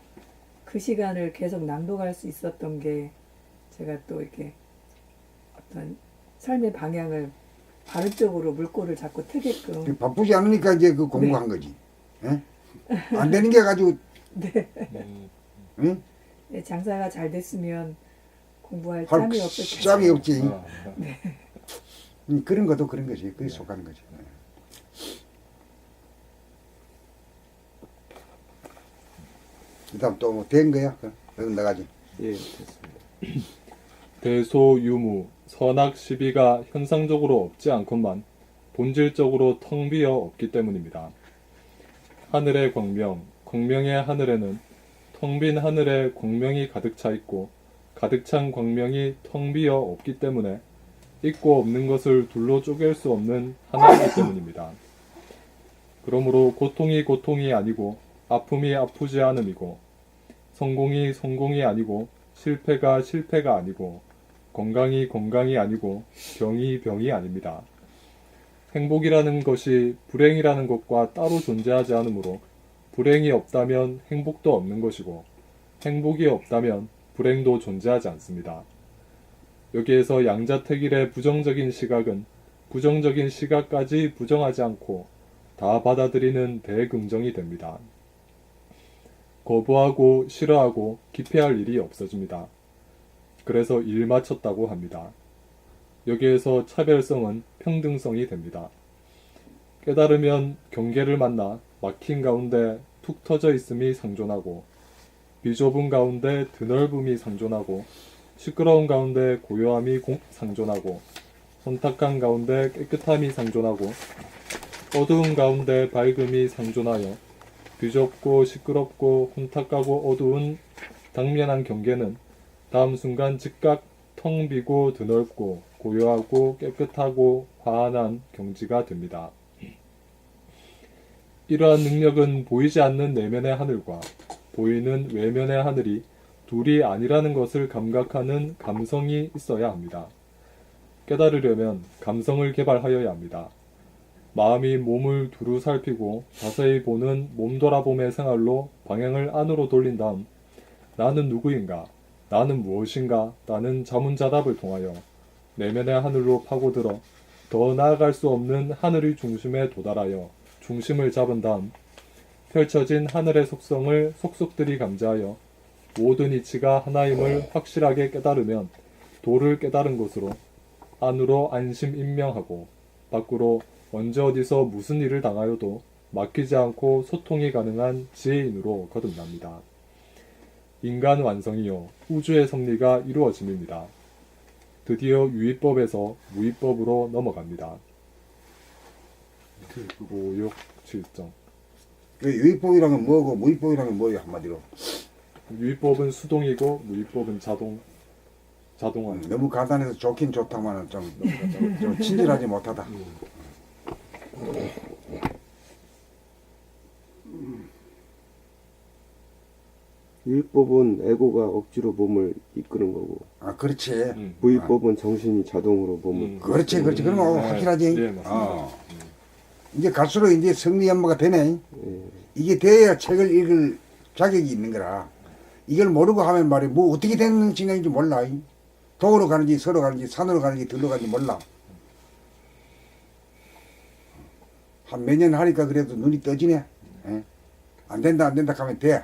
그 시간을 계속 낭독할 수 있었던 게 제가 또 이렇게 어떤 삶의 방향을 바른 쪽으로 물꼬를 자꾸 트게끔. 바쁘지 않으니까 이제 그 공부한 거지. 예? 안 되는 게 가지고 네. 응? 네, 장사가 잘 됐으면 공부할 할 짬이 없을 텐데. 짬이 없지. 아, 그런 것도 그런 거지. 그게 속하는 거지. 그다음 또 뭐 된 거야? 그럼 나가지. 예, 됐습니다. 대소유무 선악 시비가 현상적으로 없지 않건만 본질적으로 텅 비어 없기 때문입니다. 하늘의 광명, 광명의 하늘에는 텅 빈 하늘에 광명이 가득 차 있고 가득 찬 광명이 텅 비어 없기 때문에 있고 없는 것을 둘로 쪼갤 수 없는 하나이기 때문입니다. 그러므로 고통이 고통이 아니고 아픔이 아프지 않음이고 성공이 성공이 아니고 실패가 실패가 아니고 건강이 건강이 아니고 병이 병이 아닙니다. 행복이라는 것이 불행이라는 것과 따로 존재하지 않으므로 불행이 없다면 행복도 없는 것이고 행복이 없다면 불행도 존재하지 않습니다. 여기에서 양자택일의 부정적인 시각은 부정적인 시각까지 부정하지 않고 다 받아들이는 대긍정이 됩니다. 거부하고 싫어하고 기피할 일이 없어집니다. 그래서 일 마쳤다고 합니다. 여기에서 차별성은 평등성이 됩니다. 깨달으면 경계를 만나 막힌 가운데 툭 터져 있음이 상존하고 비좁은 가운데 드넓음이 상존하고 시끄러운 가운데 고요함이 상존하고 혼탁한 가운데 깨끗함이 상존하고 어두운 가운데 밝음이 상존하여 비좁고 시끄럽고 혼탁하고 어두운 당면한 경계는 다음 순간 즉각 텅 비고 드넓고 고요하고 깨끗하고 환한 경지가 됩니다. 이러한 능력은 보이지 않는 내면의 하늘과 보이는 외면의 하늘이 둘이 아니라는 것을 감각하는 감성이 있어야 합니다. 깨달으려면 감성을 개발하여야 합니다. 마음이 몸을 두루 살피고 자세히 보는 몸 돌아봄의 생활로 방향을 안으로 돌린 다음 나는 누구인가? 나는 무엇인가? 라는 자문자답을 통하여 내면의 하늘로 파고들어 더 나아갈 수 없는 하늘의 중심에 도달하여 중심을 잡은 다음 펼쳐진 하늘의 속성을 속속들이 감지하여 모든 이치가 하나임을 확실하게 깨달으면 도를 깨달은 것으로 안으로 안심인명하고 밖으로 언제 어디서 무슨 일을 당하여도 막히지 않고 소통이 가능한 지혜인으로 거듭납니다. 인간 완성이요 우주의 섭리가 이루어짐입니다. 드디어 유의법에서 무의법으로 넘어갑니다. 5, 6, 7정. 그 유의법이란 건 뭐고 무의법이란 건 뭐예요 한마디로? 유의법은 수동이고 무의법은 자동화. 너무 간단해서 좋긴 좋다마는 좀 친절하지 못하다. 유의법은 에고가 억지로 몸을 이끄는 거고 아 그렇지. 무의법은 정신이 자동으로 몸을 그렇지. 그러면 네. 확실하지. 네, 맞습니다. 이제 갈수록 이제 성리 연마가 되네. 예. 이게 돼야 책을 읽을 자격이 있는 거라. 이걸 모르고 하면 말이야 뭐 어떻게 되는 진행인지 몰라. 도로 가는지 서로 가는지 산으로 가는지 들로 가는지 몰라. 한 몇 년 하니까 그래도 눈이 떠지네. 예? 안 된다 하면 돼.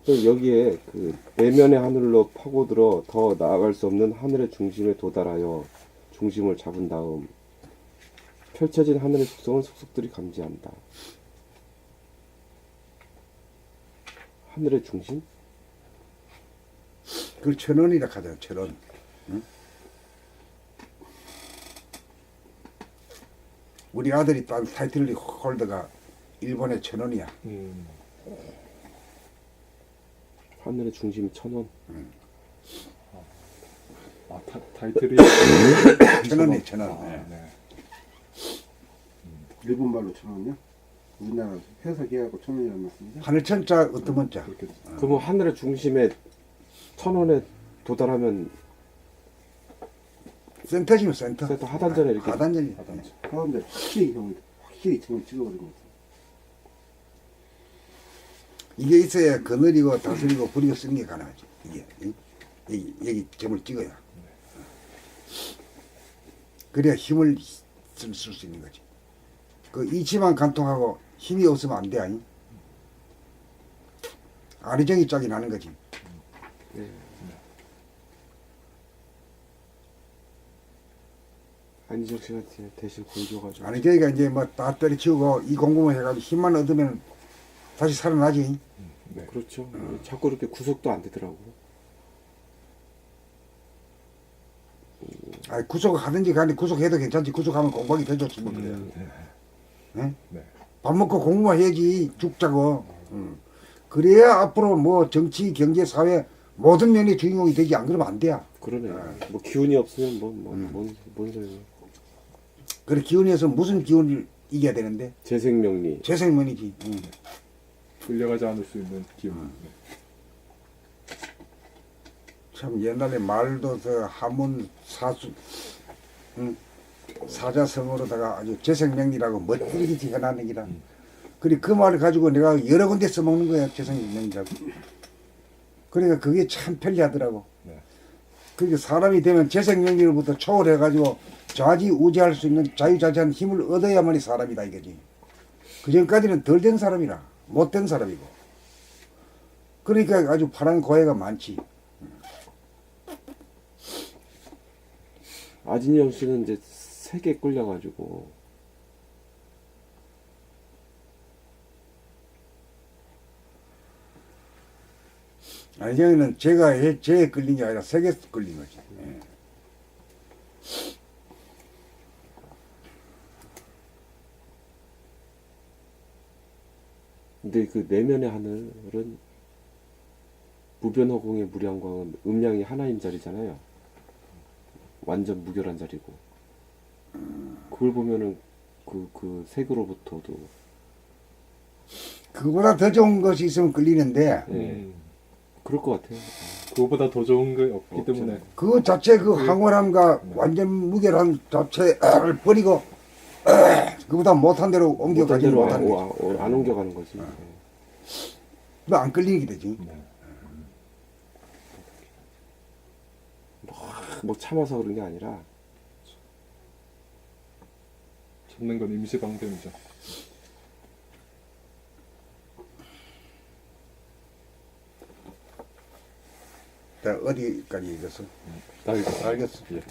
그래서 여기에 그 내면의 하늘로 파고들어 더 나아갈 수 없는 하늘의 중심에 도달하여 중심을 잡은 다음 펼쳐진 하늘의 속성을 속속들이 감지한다. 하늘의 중심? 그걸 천원이라 하잖아. 천원. 응? 우리 아들이 딴 타이틀 홀더가 일본의 천원이야. 하늘의 중심 천원. 아, 타이틀이 천원이 천원. 아, 예. 네. 일본 말로 천원이요? 우리나라 해석해갖고 천원이라는 말씀이죠? 하늘 천자 어떤 문자? 그렇게 그러면 하늘의 중심에 천원에 도달하면 센터지면 센터. 센터 하단전에 이렇게 하단전이. 그런데 확실히 정을 찍어버린 거죠. 이게 있어야 그늘이고 다스리고 부리고 쓰는 게 가능하지. 이게 여기 점을 찍어야. 그래야 힘을 쓸 수 있는 거지. 그 이치만 간통하고 힘이 없으면 안 돼. 아니? 아리정이 짝이 나는 거지. 안희정 씨가 대신 보여줘가지고 아리정이가 이제 뭐 다 때려치우고 이 공부만 해가지고 힘만 얻으면 다시 살아나지. 네. 그렇죠. 자꾸 이렇게 구속도 안 되더라고. 아니 구속하든지 간에 구속해도 괜찮지. 구속하면 공부하기 더 좋지 뭐 그래. 응? 네. 밥 먹고 공부만 해야지 죽자고. 그래야 앞으로 뭐 정치, 경제, 사회 모든 면의 주인공이 되지. 안 그러면 안 돼. 그러네. 뭐 기운이 없으면 뭔 소리야. 그래 기운에서 무슨 기운을 이겨야 되는데 재생명리. 재생문이지. 끌려가지 않을 수 있는 기운. 네. 참 옛날에 말도 그 하문 사수 사자성어로다가 아주 재생명리라고 멋지게 해놨는 기라. 그래 그 말을 가지고 내가 여러 군데 써먹는 거야. 재생명리라고. 그러니까 그게 참 편리하더라고. 네. 그러니까 사람이 되면 재생명리로부터 초월해가지고 좌지우지할 수 있는 자유자재한 힘을 얻어야만이 사람이다 이거지. 그 전까지는 덜 된 사람이라 못된 사람이고. 그러니까 아주 파란 고해가 많지. 아진영 씨는 이제 세계 꿀려가지고 아니 저는 제가 제에 끌린 게 아니라 세계에서 끌린 거지. 예. 근데 그 내면의 하늘은 무변허공의 무량광은 음량이 하나인 자리잖아요. 완전 무결한 자리고 그걸 보면은 그 색으로부터도 그거보다 더 좋은 것이 있으면 끌리는데 그럴 것 같아요. 그거보다 더 좋은 게 없기 없죠. 때문에 그 자체 그 황홀함과 완전 무결한 자체를 버리고 그보다 못한 대로 옮겨가지 대로 못하는 거지. 안 옮겨가는 거지. 안 끌리게 되지. 뭐 참아서 그런 게 아니라 참는 건 임시방편이죠. 자, 어디까지 읽었어? 알겠어. 예.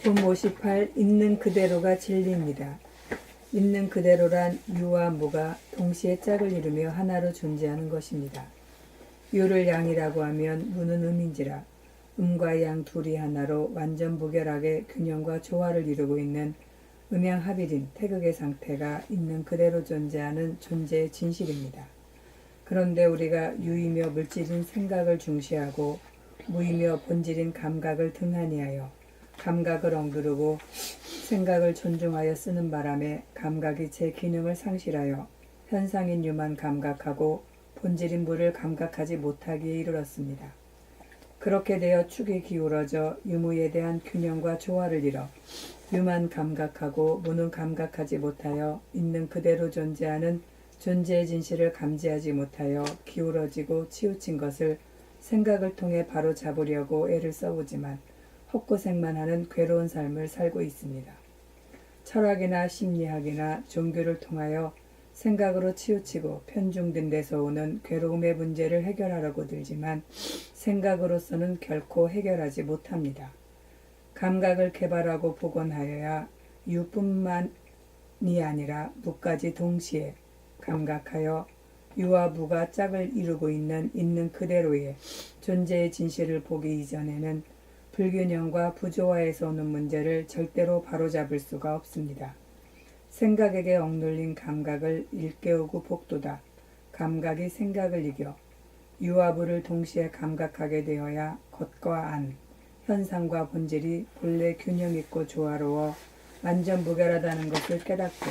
본 58 있는 그대로가 진리입니다. 있는 그대로란 유와 무가 동시에 짝을 이루며 하나로 존재하는 것입니다. 유를 양이라고 하면 무는 음인지라 음과 양 둘이 하나로 완전 무결하게 균형과 조화를 이루고 있는 음양합일인 태극의 상태가 있는 그대로 존재하는 존재의 진실입니다. 그런데 우리가 유이며 물질인 생각을 중시하고 무이며 본질인 감각을 등한히하여 감각을 억누르고 생각을 존중하여 쓰는 바람에 감각이 제 기능을 상실하여 현상인 유만 감각하고 본질인 무를 감각하지 못하기에 이르렀습니다. 그렇게 되어 축이 기울어져 유무에 대한 균형과 조화를 이뤄 유만 감각하고 무는 감각하지 못하여 있는 그대로 존재하는 존재의 진실을 감지하지 못하여 기울어지고 치우친 것을 생각을 통해 바로 잡으려고 애를 써보지만 헛고생만 하는 괴로운 삶을 살고 있습니다. 철학이나 심리학이나 종교를 통하여 생각으로 치우치고 편중된 데서 오는 괴로움의 문제를 해결하려고 들지만 생각으로서는 결코 해결하지 못합니다. 감각을 개발하고 복원하여야 유뿐만이 아니라 무까지 동시에 감각하여 유와 무가 짝을 이루고 있는 그대로의 존재의 진실을 보기 이전에는 불균형과 부조화에서 오는 문제를 절대로 바로잡을 수가 없습니다. 생각에게 억눌린 감각을 일깨우고 복도다. 감각이 생각을 이겨 유와 무를 동시에 감각하게 되어야 겉과 안, 현상과 본질이 본래 균형 있고 조화로워 완전 무결하다는 것을 깨닫고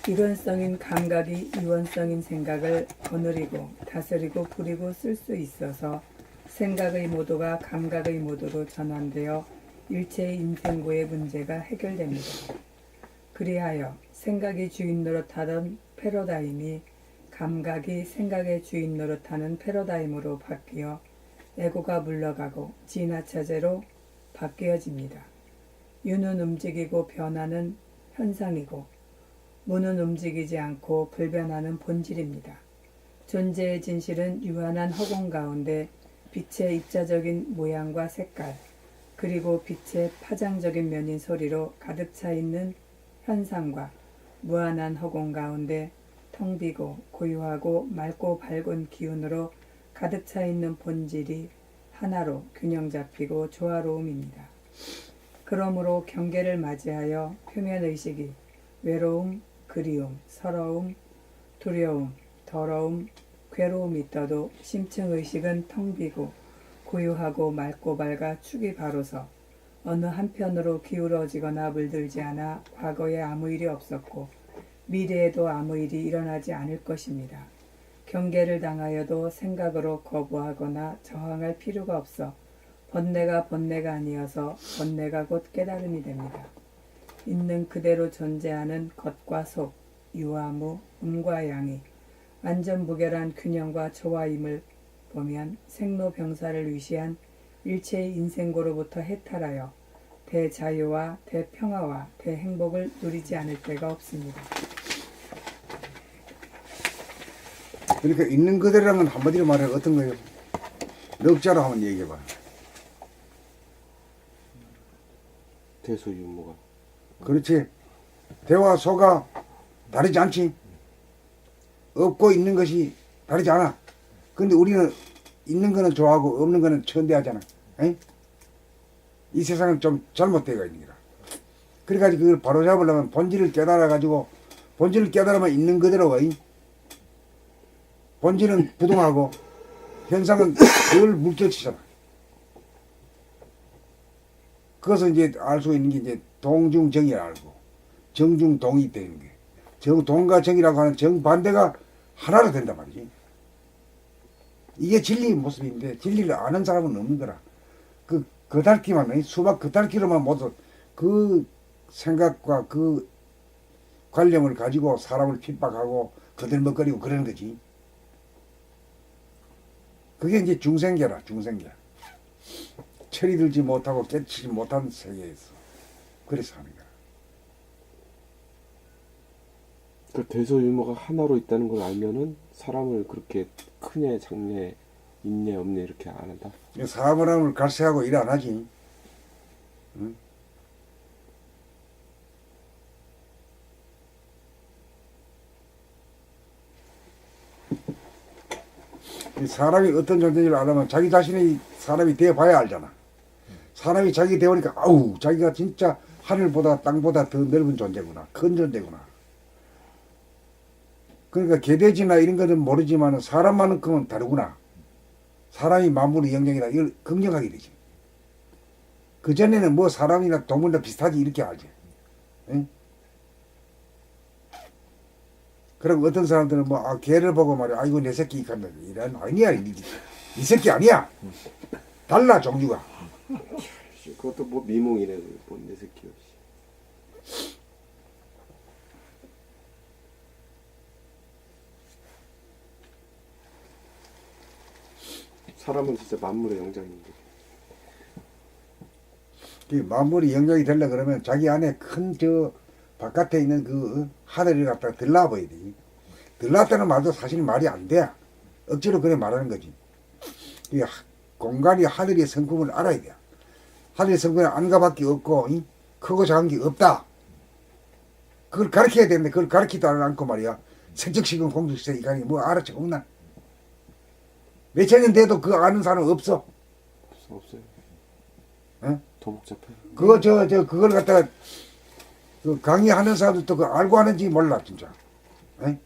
일원성인 감각이 유원성인 생각을 거느리고 다스리고 부리고 쓸 수 있어서 생각의 모도가 감각의 모도로 전환되어 일체의 인생고의 문제가 해결됩니다. 그리하여 생각이 주인 노릇하던 패러다임이 감각이 생각의 주인 노릇하는 패러다임으로 바뀌어 에고가 물러가고 진화차제로 바뀌어집니다. 유는 움직이고 변하는 현상이고 무는 움직이지 않고 불변하는 본질입니다. 존재의 진실은 유한한 허공 가운데 빛의 입자적인 모양과 색깔 그리고 빛의 파장적인 면인 소리로 가득 차 있는 현상과 무한한 허공 가운데 텅 비고 고요하고 맑고 밝은 기운으로 가득 차 있는 본질이 하나로 균형 잡히고 조화로움입니다. 그러므로 경계를 맞이하여 표면의식이 외로움, 그리움, 서러움, 두려움, 더러움, 괴로움이 떠도 심층의식은 텅 비고 고요하고 맑고 밝아 축이 바로서 어느 한편으로 기울어지거나 물들지 않아 과거에 아무 일이 없었고 미래에도 아무 일이 일어나지 않을 것입니다. 경계를 당하여도 생각으로 거부하거나 저항할 필요가 없어 번뇌가 번뇌가 아니어서 번뇌가 곧 깨달음이 됩니다. 있는 그대로 존재하는 겉과 속, 유와 무, 음과 양이 완전 무결한 균형과 조화임을 보면 생로병사를 위시한 일체의 인생고로부터 해탈하여 대자유와 대평화와 대행복을 누리지 않을 때가 없습니다. 그러니까 있는 그대로라는 건 한마디로 말해 어떤 거예요? 넉자로 한번 얘기해봐. 대소유무가 그렇지. 대와 소가 다르지 않지. 없고 있는 것이 다르지 않아. 근데 우리는 있는 거는 좋아하고 없는 거는 천대하잖아. 에이? 이 세상은 좀 잘못되어 있는 거라. 그래가지고 그걸 바로잡으려면 본질을 깨달아가지고 본질을 깨달으면 있는 그대로 와. 본질은 부동하고 현상은 늘 물결치잖아. 그것을 이제 알 수 있는 게 이제 동중정의를 알고 정중동이 되는 게. 정동과 정이라고 하는 정반대가 하나로 된단 말이지. 이게 진리의 모습인데 진리를 아는 사람은 없는 거라. 그 겉핥기만 수박 겉핥기로만 모두 그 생각과 그 관념을 가지고 사람을 핍박하고 거들먹거리고 그러는 거지. 그게 이제 중생계라. 중생계. 철이 들지 못하고 깨치지 못한 세계에서 그래서 하는 거야. 그 대소유모가 하나로 있다는 걸 알면은 사람을 그렇게 크냐 작냐 있냐 없냐 이렇게 안 한다. 사물함을 갈세하고 일 안 하지. 응? 이 사람이 어떤 존재인지를 알려면 자기 자신이 사람이 되어봐야 알잖아. 사람이 자기 되어보니까 아우 자기가 진짜 하늘보다 땅보다 더 넓은 존재구나. 큰 존재구나. 그러니까 개돼지나 이런 것은 모르지만 사람만큼은 다르구나. 사람이 만물의 영역이다. 이걸 긍정하게 되지. 그전에는 뭐 사람이나 동물이나 비슷하지 이렇게 알지. 응? 그리고 어떤 사람들은 뭐 개를 보고 말이야 아이고 내 새끼 간다 이런 아니야 이 새끼 아니야. 달라 종류가. 그것도 뭐 미몽이네. 뭔내 새끼 없이. 사람은 진짜 만물의 영장인데. 그 만물이 영역이 되려 그러면 자기 안에 큰 저 바깥에 있는 그 하늘을 갖다가 들라버야 돼. 들랐다는 말도 사실 말이 안 돼. 억지로 그래 말하는 거지. 이 공간이 하늘의 성품을 알아야 돼. 하늘의 성품에 안가밖에 없고 크고 작은 게 없다. 그걸 가르쳐야 되는데 그걸 가르치지도 않고 말이야. 성적시금 공적시세 이간이 뭐 알아채 없나? 몇천 년 돼도 그거 아는 사람 없어. 없어요. 응? 더 복잡해. 그거 그걸 갖다가 그 강의하는 사람들도 그거 알고 하는지 몰라 진짜. 에?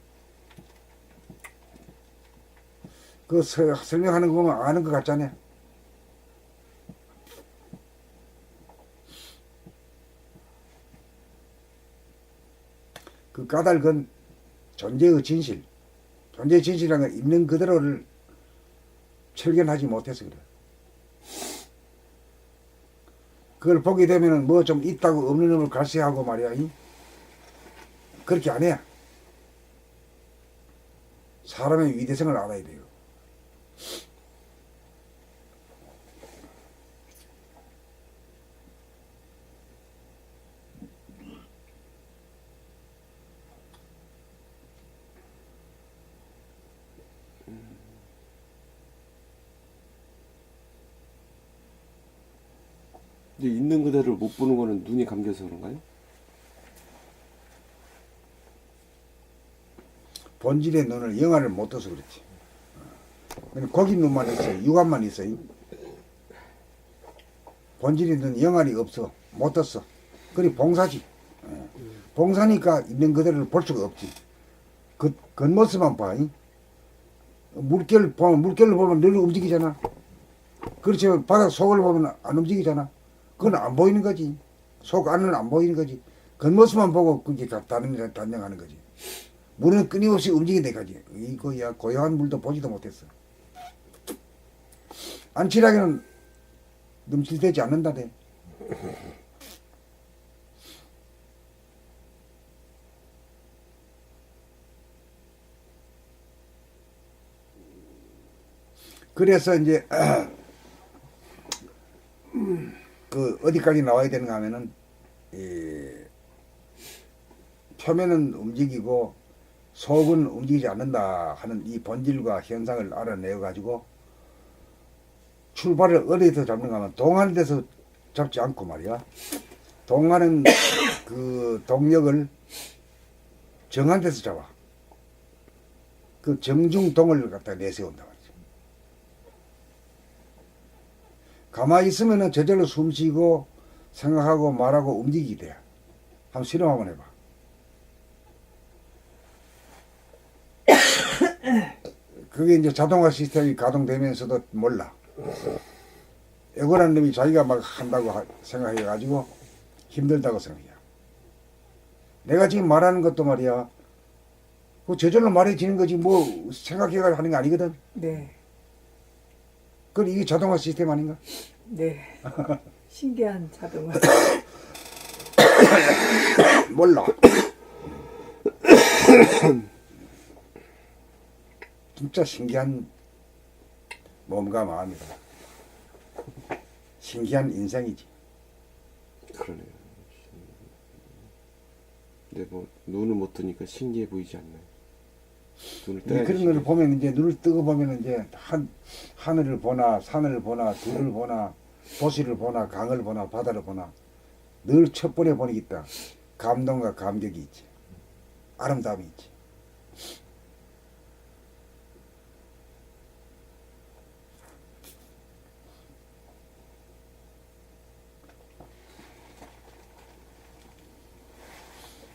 그 설명하는 거 보면 아는 것 같잖아요. 그 까닭은 존재의 진실, 존재의 진실이라는 건 있는 그대로를 철견하지 못해서 그래. 그걸 보게 되면은 뭐 좀 있다고 없는 놈을 갈세하고 말이야. 그렇게 안 해. 사람의 위대성을 알아야 돼요. 근데 있는 그대로 못 보는 거는 눈이 감겨서 그런가요? 본질의 눈을 영화를 못 떠서 그렇지. 그냥 거기 눈만 있어. 육안만 있어. 본질의 눈 영안이 없어. 못 떴어. 그게 봉사지. 봉사니까 있는 그대로를 볼 수가 없지. 그 겉모습만 봐. 물결을 보면 늘 움직이잖아. 그렇지만 바닥 속을 보면 안 움직이잖아. 그건 안 보이는 거지. 속 안은 안 보이는 거지. 겉모습만 보고 그게 단정하는 거지. 물은 끊임없이 움직인다 이거지. 이거야 고요한 물도 보지도 못했어. 안칠하게는 넘칠되지 않는다대. 그래서 이제 그 어디까지 나와야 되는가 하면은 표면은 움직이고 속은 움직이지 않는다 하는 이 본질과 현상을 알아내어 가지고 출발을 어디에서 잡는가 하면 동하는 데서 잡지 않고 말이야. 동하는 그 동력을 정한 데서 잡아. 그 정중동을 갖다 내세운다 말이야. 가만히 있으면은 저절로 숨 쉬고 생각하고 말하고 움직이게 돼. 한번 실험 한번 해봐. 그게 이제 자동화 시스템이 가동되면서도 몰라. 애고라는 놈이 자기가 막 한다고 생각해가지고 힘들다고 생각해. 내가 지금 말하는 것도 말이야. 그 저절로 말해지는 거지 뭐 생각해가 하는 게 아니거든. 네. 그럼 이게 자동화 시스템 아닌가? 네. 신기한 자동화. 몰라. 진짜 신기한 몸과 마음이다. 신기한 인생이지. 그러네요. 근데 뭐 눈을 못 뜨니까 신기해 보이지 않나요? 눈을 이제 떠야지. 그런 걸 보면 이제 눈을 뜨고 보면 이제 하늘을 보나 산을 보나 들을 보나 도시를 보나 강을 보나 바다를 보나 늘 첫 번에 보는 게 있다. 감동과 감격이 있지. 아름다움이 있지.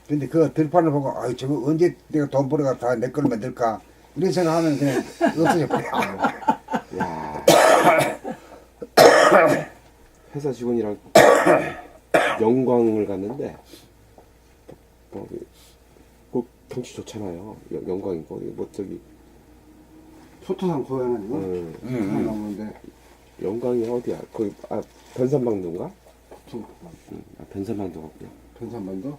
근데 그 들판을 보고 아유 저거 언제 내가 돈 벌어가 다 내 걸 만들까 이런 생각하면 그냥 없어져 버려. 야. 회사 직원이랑 영광을 갔는데 꼭 경치 좋잖아요. 영광이고 뭐 저기 소토산 고향 아니고 음, 나오는데 영광이 어디야? 거기 변산방도인가? 저 변산방도 같고요. 변산반도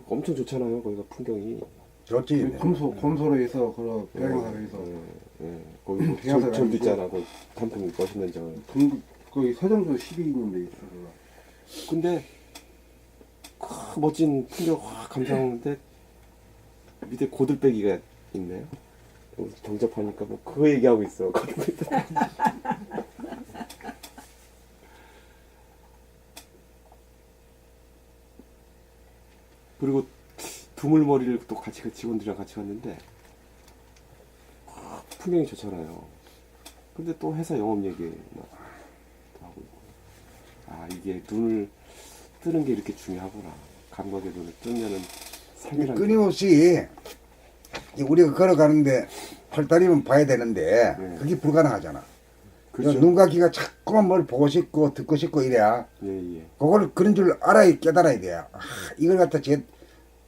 엄청 좋잖아요. 거기가 풍경이. 좋지. 곰소로에서 그 백양사로에서 거기 뭐 백양사가 절도 아니고 있잖아. 그 단풍 멋있는 절. 거기 서정도 12인데 있어. 근데 멋진 풍경 확 감상하는데 밑에 고들빼기가 있네요. 경접하니까 뭐 그거 얘기하고 있어. 그리고 두물머리를 또 같이 직원들이랑 같이 갔는데 풍경이 좋잖아요. 근데 또 회사 영업 얘기 막 하고 있고. 아 이게 눈을 뜨는 게 이렇게 중요하구나. 감각의 눈을 뜨면은 삶이란 게. 끊임없이 우리가 걸어가는데 팔다리면 봐야 되는데 네. 그게 불가능하잖아. 그렇죠. 눈과 귀가 자꾸만 뭘 보고 싶고 듣고 싶고 이래야 예예. 그걸 그런 줄 알아야 깨달아야 돼. 아,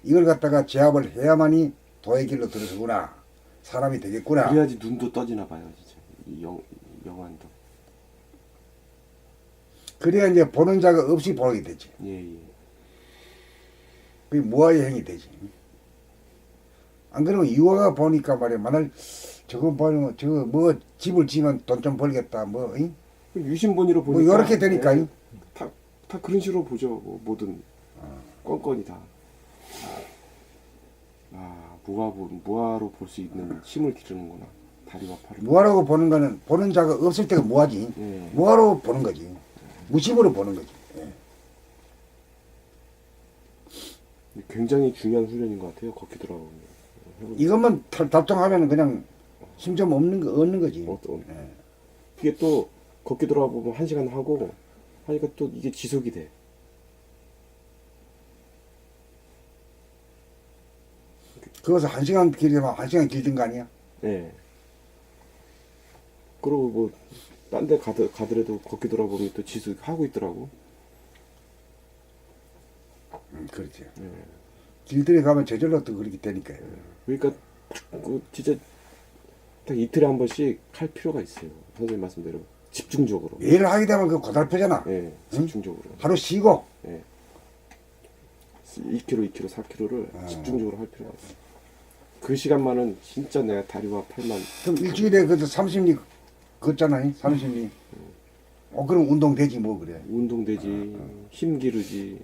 이걸 갖다가 제압을 해야만이 도의 길로 들어서구나. 사람이 되겠구나. 그래야지 눈도 떠지나 봐요, 진짜. 이 영화도. 그래야 이제 보는 자가 없이 보게 되지. 예예. 그게 무아의 행이 되지. 안 그러면 유아가 보니까 말이야. 만일 저거 보면 저거 뭐 집을 지면 돈 좀 벌겠다. 뭐, 이? 유심본의로 뭐 보니까. 이렇게 되니까. 이? 다 그런 식으로 보죠. 뭐, 뭐든 건건이 다. 아 무아로 볼 수 있는 힘을 기르는구나. 다리와 팔을. 무아라고 보는 거는 보는 자가 없을 때가 무아지. 예. 무아로 보는 거지. 무심으로 보는 거지. 예. 굉장히 중요한 훈련인 것 같아요. 걷기 들어가고. 이것만 답정하면 그냥 힘 좀 얻는 거지. 예. 이게 또 걷기 들어가 보면 1시간 하고 하니까 또 이게 지속이 돼. 그것을 1시간 길이면 1시간 길든 거 아니야? 예. 그리고 뭐 딴 데 가더라도 걷기 돌아보면 또 지속하고 있더라고. 그렇지. 예. 길들에 가면 저절로 또 그렇게 되니까요. 그러니까 진짜 딱 이틀에 한 번씩 할 필요가 있어요. 선생님 말씀대로 집중적으로. 매일 하게 되면 그 고달프잖아. 예, 집중적으로. 하루 쉬고. 예. 2kg, 2kg, 4kg를 집중적으로 할 필요가 있어요. 그 시간만은 진짜 내가 다리와 팔만. 그럼 일주일에 그래도 30리 걷잖아요. 30리. 그럼 운동 되지 뭐 그래. 운동되지, 힘 기르지,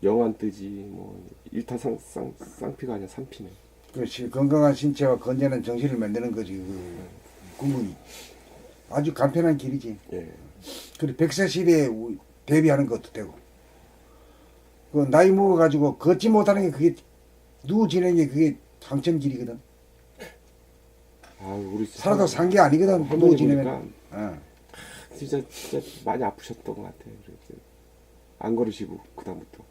영안 뜨지, 뭐 일타쌍피가 아니라 삼피네. 그렇지. 건강한 신체와 건전한 정신을 만드는 거지. 그 궁극이. 아주 간편한 길이지. 예. 그리고 100세 시대에 대비하는 것도 되고. 그 나이 먹어가지고 걷지 못하는 게 그게 누구 지내는 게 그게 당천길이거든. 우리 살아도 산 게 아니거든. 누구 할머니 지내면. 보니까 진짜 많이 아프셨던 것 같아요. 그래서 안 걸으시고 그다음부터.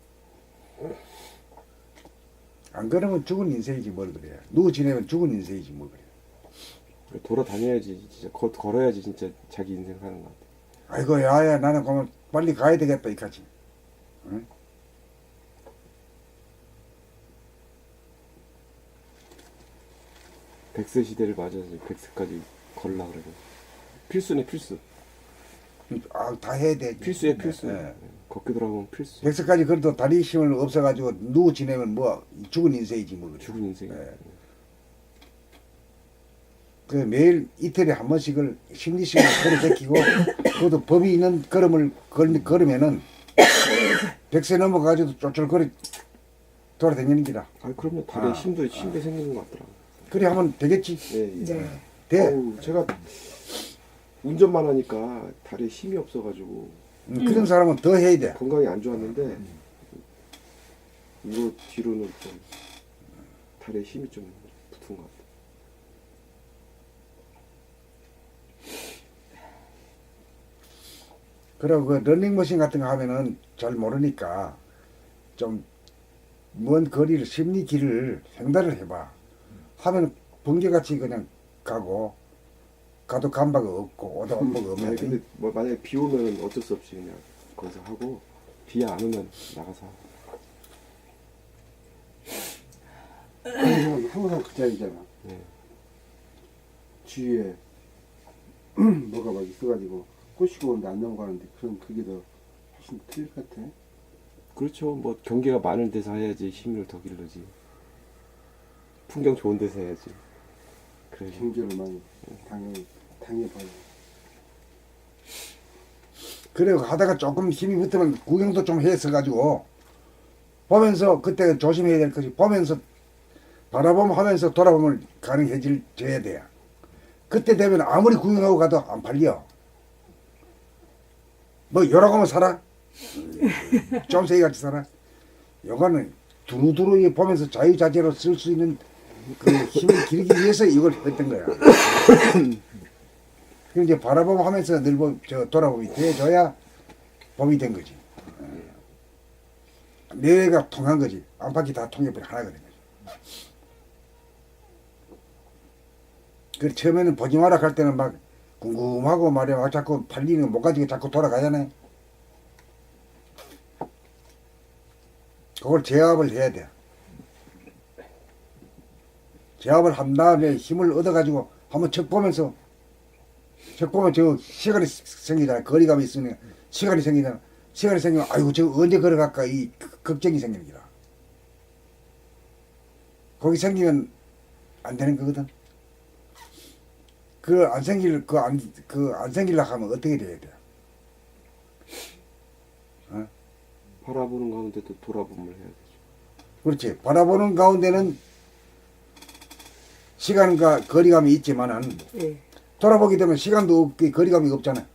안 그러면 죽은 인생이지 뭘 그래. 누구 지내면 죽은 인생이지 뭘 그래. 돌아다녀야지 진짜 걸어야지 진짜 자기 인생 사는 것 같아. 아이고 야야 나는 그러면 빨리 가야 되겠다 이까지. 응? 100세 시대를 맞아서 100세까지 걸라 그래요. 필수네 필수. 다 해야 돼. 필수에 필수. 예. 걷기 돌아보면 필수. 100세까지 그래도 다리 힘을 없어가지고 누워 지내면 뭐 죽은 인생이지 뭐. 그래. 죽은 인생. 예. 그 매일 이틀에 한 번씩을 심리식으로 걸어제키고 그것도 법이 있는 걸음을 걸으면은 100세 넘어가지고 쫄쫄거려 돌아다니는 기라. 아 그러면 다리에 아, 힘도 생기는 것 같더라고. 그래 하면 되겠지. 예, 예. 네. 돼. 어우, 제가 운전만 하니까 다리에 힘이 없어가지고 그런 사람은 더 해야 돼. 건강이 안 좋았는데 이거 뒤로는 좀 다리에 힘이 좀 붙은 것 같아요. 그리고 그 러닝머신 같은 거 하면은 잘 모르니까 좀 먼 거리를 심리 길을 횡단을 해봐. 하면 번개같이 그냥 가도 감바가 없고 오도 엄마가 아니, 없는. 근데 뭐 만약에 비 오면 어쩔 수 없이 그냥 거기서 하고 비 안 오면 나가서 하고. 항상 그 자리잖아. 네. 주위에 뭐가 막 있어가지고 꼬시고 오는데 안 넘어가는데 그럼 그게 더 훨씬 틀릴 것 같아. 그렇죠. 뭐 경계가 많은 데서 해야지 힘을 더 길러지. 풍경 좋은 데서 해야지. 그래. 경제를 많이 당해봐요. 그리고 하다가 조금 힘이 붙으면 구경도 좀 했어가지고 보면서 그때 조심해야 될 것이 보면서 바라보면 하면서 돌아보면 가능해져야 돼. 그때 되면 아무리 구경하고 가도 안 팔려. 뭐 여러 가면 살아? 좀 세게같이 살아? 요거는 두루두루 보면서 자유자재로 쓸 수 있는 그 힘을 기르기 위해서 이걸 했던 거야. 그 이제 바라보면 하면서 늘 돌아보면 돼줘야 범이 된 거지. 뇌가 통한 거지. 안팎이 다 통해버려 하나가 된 거지. 그 처음에는 보지 마라 할 때는 막 궁금하고 말이야 막 자꾸 팔리는 거 못 가지고 자꾸 돌아가잖아요. 그걸 제압을 해야 돼. 제압을 한 다음에 힘을 얻어가지고 한번 척 보면 저 시간이 생기잖아. 거리감이 있으면 시간이 생기잖아. 시간이 생기면 아이고 저 언제 걸어갈까 이 걱정이 생기는 기라. 거기 생기면 안 되는 거거든. 안 생기려고 하면 어떻게 돼야 돼? 어? 바라보는 가운데도 돌아봄을 해야 되죠. 그렇지. 바라보는 가운데는 시간과 거리감이 있지만은 예. 돌아보게 되면 시간도 없고 거리감이 없잖아.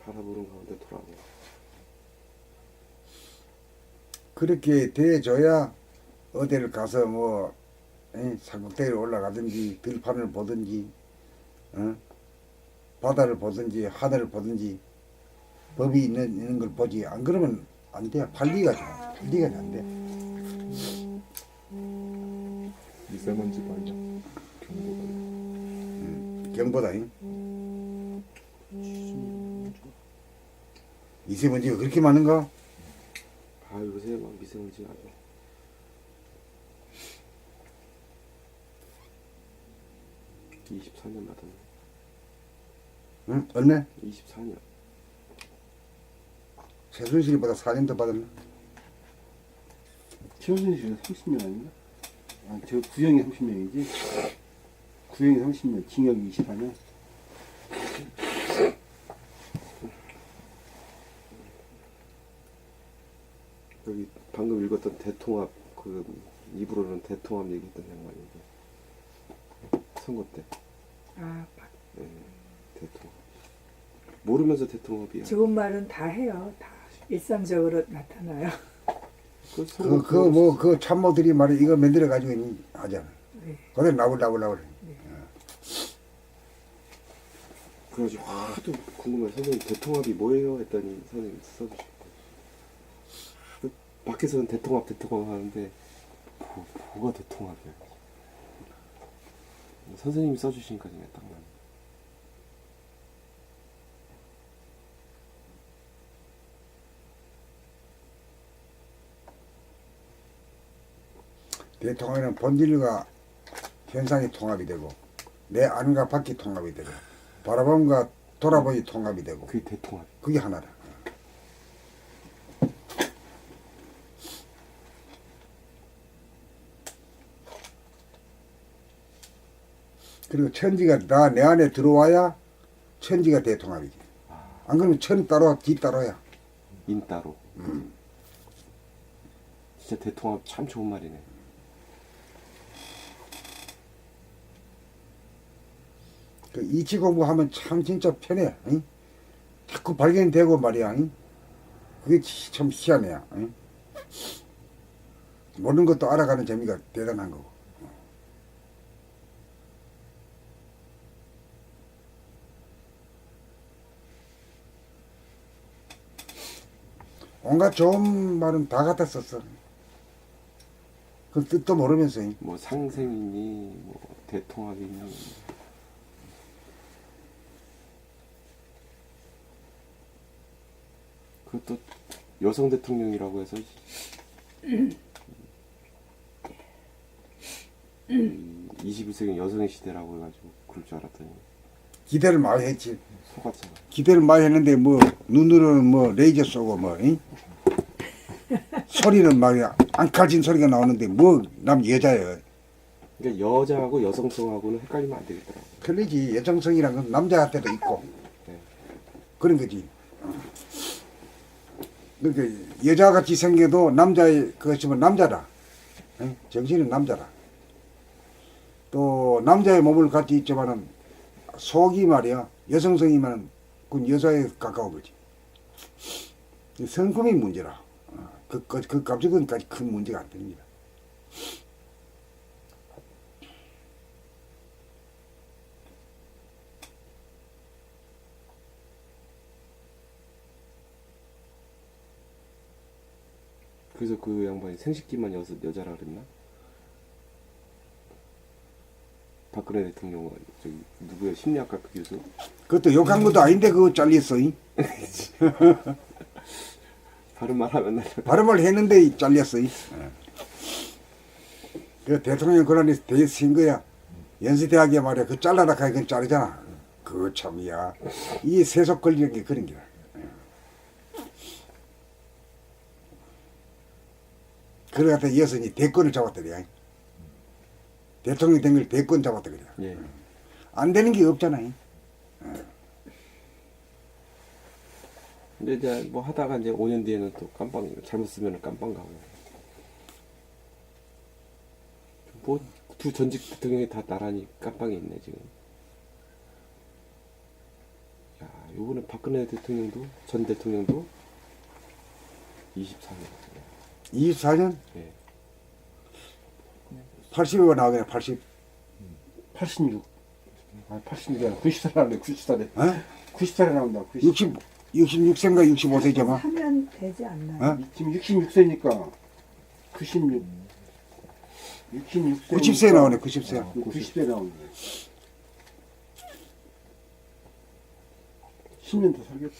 바라보는 가운데 돌아보고. 그렇게 돼줘야 어디를 가서 산꼭대기에 올라가든지 들판을 보든지 바다를 보든지 하늘을 보든지 법이 있는 걸 보지. 안 그러면 안 돼. 팔리가 안 돼. 미세먼지 발령 경보다. 경보다. 미세먼지가 그렇게 많은가? 아 요새 막 미세먼지가 아주. (24년) 받았네. 응? 얼마? 24년. 최순실보다 4년 더 받았나? 최순실은 30년 아닌가? 아, 저 구형이 30년이지. 구형이 30년, 징역이 24년. 여기 방금 읽었던 대통합 그 입으로는 대통합 얘기했던 양반인데 선거 때 아, 대통합 모르면서 대통합이야. 좋은 말은 다 해요. 다 일상적으로 나타나요. 그 참모들이 말이 이거 만들어 가지고 하잖아. 네. 그걸 나올. 그래가지고 하도 궁금해. 선생님 대통합이 뭐예요? 했더니 선생님 써주시고 밖에서는 대통합 하는데 뭐가 대통합이야? 선생님이 써주시니까 그냥 딱 맞네. 대통합에는 본질과 현상이 통합이 되고 내 안과 밖이 통합이 되고 바라봄과 돌아보기 통합이 되고 그게 대통합. 그게 하나다. 그리고 천지가 다 내 안에 들어와야 천지가 대통합이지. 안 그러면 천 따로 뒤 따로야. 인 따로. 진짜 대통합 참 좋은 말이네. 그 이치 공부하면 참 진짜 편해. 응? 자꾸 발견되고 말이야. 응? 그게 참 희한해. 응? 모르는 것도 알아가는 재미가 대단한 거고. 온갖 좋은 말은 다 갖다 썼어. 그 뜻도 모르면서. 응? 뭐 상생이니 뭐 대통합이니. 그것도 여성 대통령이라고 해서 21세기 여성의 시대라고 해가지고 그럴 줄 알았더니 기대를 많이 했지. 속았잖아. 기대를 많이 했는데 뭐 눈으로는 뭐 레이저 쏘고 뭐 응? 소리는 막 앙칼진 소리가 나오는데 뭐 남 여자예요. 그러니까 여자하고 여성성하고는 헷갈리면 안 되겠더라고. 틀리지. 여성성이란 건 남자한테도 있고 네. 그런 거지. 그러니까 여자같이 생겨도 남자의 그것이면 남자다. 응? 정신은 남자다. 또 남자의 몸을 갖고 있지만은 속이 말이야 여성성이면 그건 여자에 가까워 보지. 성품이 문제라. 그 값지근까지 큰 문제가 안 됩니다. 그래서 그 양반이 생식기만 여자라 그랬나? 박근혜 대통령은 저기 누구야 심리학과 그 교수? 그것도 욕한 것도 아닌데 그거 잘렸어. 잉? 다른 말 하면 날 발음을 했는데 잘렸어. 잉? 그 대통령 권한이 대신 거야. 연세대학에 말이야. 그 잘라라 하니까 그건 자르잖아. 그거 참이야. 이 세속 걸리는 게 그런 거야. 그래 갖다 이어서 이 대권을 잡았더래. 대통령이 된 걸 대권 잡았더래. 예. 안 되는 게 없잖아. 근데 이제 뭐 하다가 이제 5년 뒤에는 또 깜빵 잘못 쓰면 깜빵 가고. 뭐 두 전직 대통령이 다 나란히 깜빵에 있네 지금. 야, 요번에 박근혜 대통령도 전 대통령도 24년. 24년? 예. 80에 나오겠네. 80. 86. 아, 86이야. 90살에 나온다. 90살에. 어? 90살에 나온다. 60, 66세인가 65세잖아. 하면 되지 않나요? 어? 지금 66세니까 96. 66세. 90세에 나오네. 90세. 90세 나오네. 10년 더 살겠.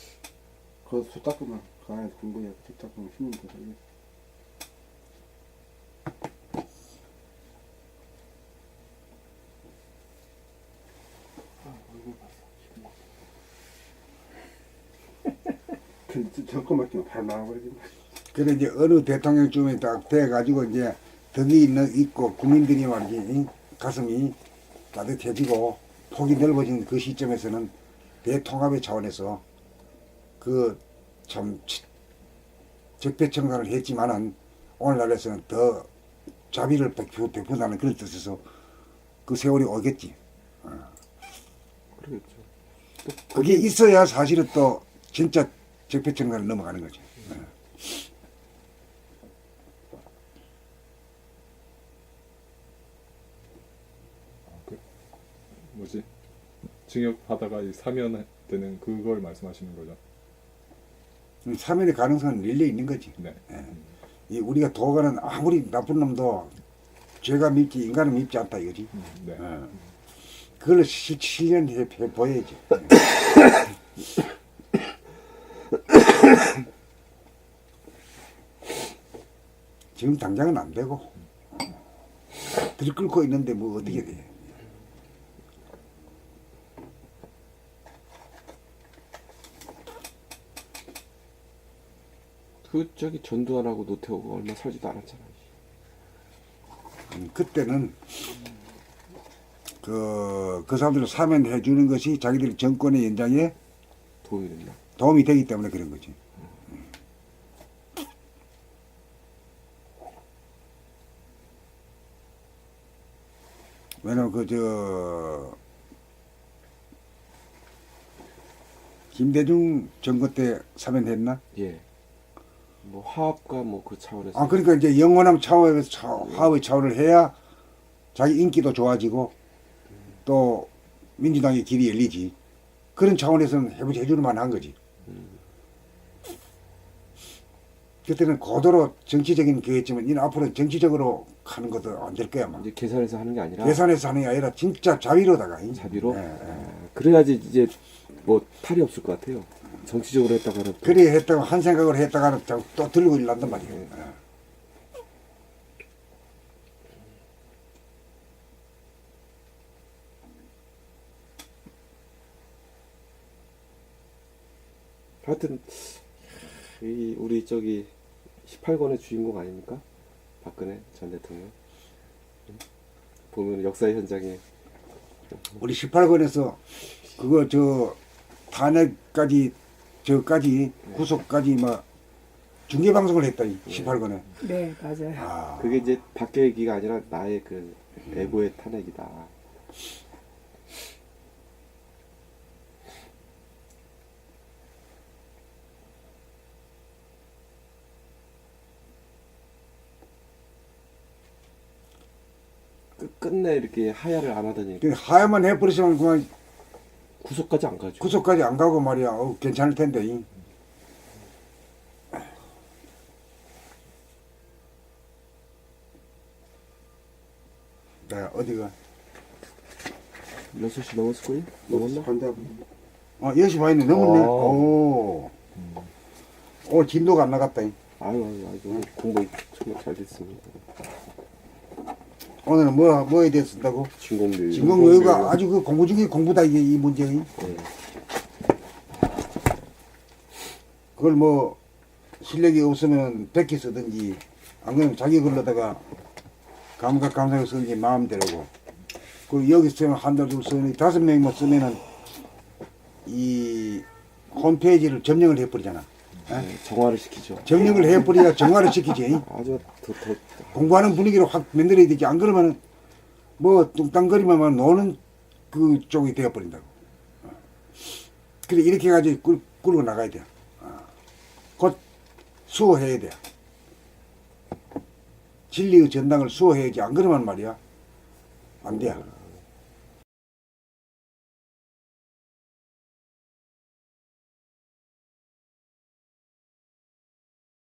거기서 소 닦으면 그 안에 공부해. 소 닦으면 10년 더 살겠. 저거 맡기면 바로 나와버리겠네. 그래 이제 어느 대통령쯤에 딱 돼가지고 이제 덕이 있고 국민들이 말이지 응? 가슴이 따뜻해지고 폭이 넓어진 그 시점에서는 대통합의 차원에서 그 참 적폐청산을 했지만은 오늘날에서는 더 자비를 베푼다는 그런 뜻에서 그 세월이 오겠지. 그러겠죠. 그게 있어야 사실은 또 진짜 적폐청산을 넘어가는 거지. 뭐지? 징역하다가 이 사면되는 그걸 말씀하시는 거죠? 사면의 가능성은 릴레이 있는 거지. 네. 이 우리가 도가는 아무리 나쁜 놈도 죄가 밉지 인간은 밉지 않다 이거지. 네. 그걸 실현해 보여야지. 지금 당장은 안 되고 들끓고 있는데 뭐 어떻게 돼? 그 저기 전두환하고 노태우가 얼마 살지도 않았잖아. 그때는 그 사람들을 사면해 주는 것이 자기들 정권의 연장에 도움이 됐나? 도움이 되기 때문에 그런 거지. 왜냐면 김대중 정권 때 사면했나? 예. 뭐 화합과 뭐 그 차원에서. 아 그러니까 이제 영원한 차원에서 화합의 차원을 해야 자기 인기도 좋아지고 또 민주당의 길이 열리지. 그런 차원에서는 해주는 만한 거지. 그때는 고도로 정치적인 그였지만 이는 앞으로 정치적으로 하는 것도 안 될 거야. 막. 이제 계산해서 하는 게 아니라 계산해서 하는 게 아니라 진짜 자비로다가. 자비로. 예, 예. 그래야지 이제 뭐 탈이 없을 것 같아요. 정치적으로 했다가는 또 그래 했다가 한 생각을 했다가는 또 들고 일난단 말이에요. 예. 하여튼 우리 저기 18권의 주인공 아닙니까? 박근혜 전 대통령. 보면 역사의 현장에 우리 18권에서 그거 탄핵까지 저까지 구속까지 막 중계 방송을 했다. 18권에. 네, 맞아요. 아, 그게 이제 밖의 얘기가 아니라 나의 그 에고의 탄핵이다. 끝내 이렇게 하야를 안 하더니 하야만 해버리시면 그만 구속까지 안 가죠. 구속까지 안 가고 말이야. 괜찮을 텐데. 나 어디가? 6시 넘었을걸요? 넘었나? 반대 10시 반이네. 넘었네. 아. 오. 오늘 진도가 안 나갔다. 아유, 오늘 공부 정말 잘 됐습니다. 오늘은 뭐에 대해 쓴다고? 진공교육. 진공교육가 아주 그 공부 중에 공부다, 이게 이 문제의. 네. 그걸 뭐 실력이 없으면 100개 쓰든지 안 그러면 자기 글로다가 감각감상을 쓰든지 마음대로고. 그리고 여기 쓰면 한 달 둘 쓰면 5명만 쓰면은 이 홈페이지를 점령을 해버리잖아. 네, 정화를 시키죠. 점령을 해버려야 정화를 시키지. 아주 더 공부하는 분위기로 확 만들어야 되지. 안 그러면 뭐 뚱땅거리면 노는 그 쪽이 되어버린다고. 그래 이렇게 해가지고 끌고 나가야 돼. 곧 수호해야 돼. 진리의 전당을 수호해야지. 안 그러면 말이야 안 돼.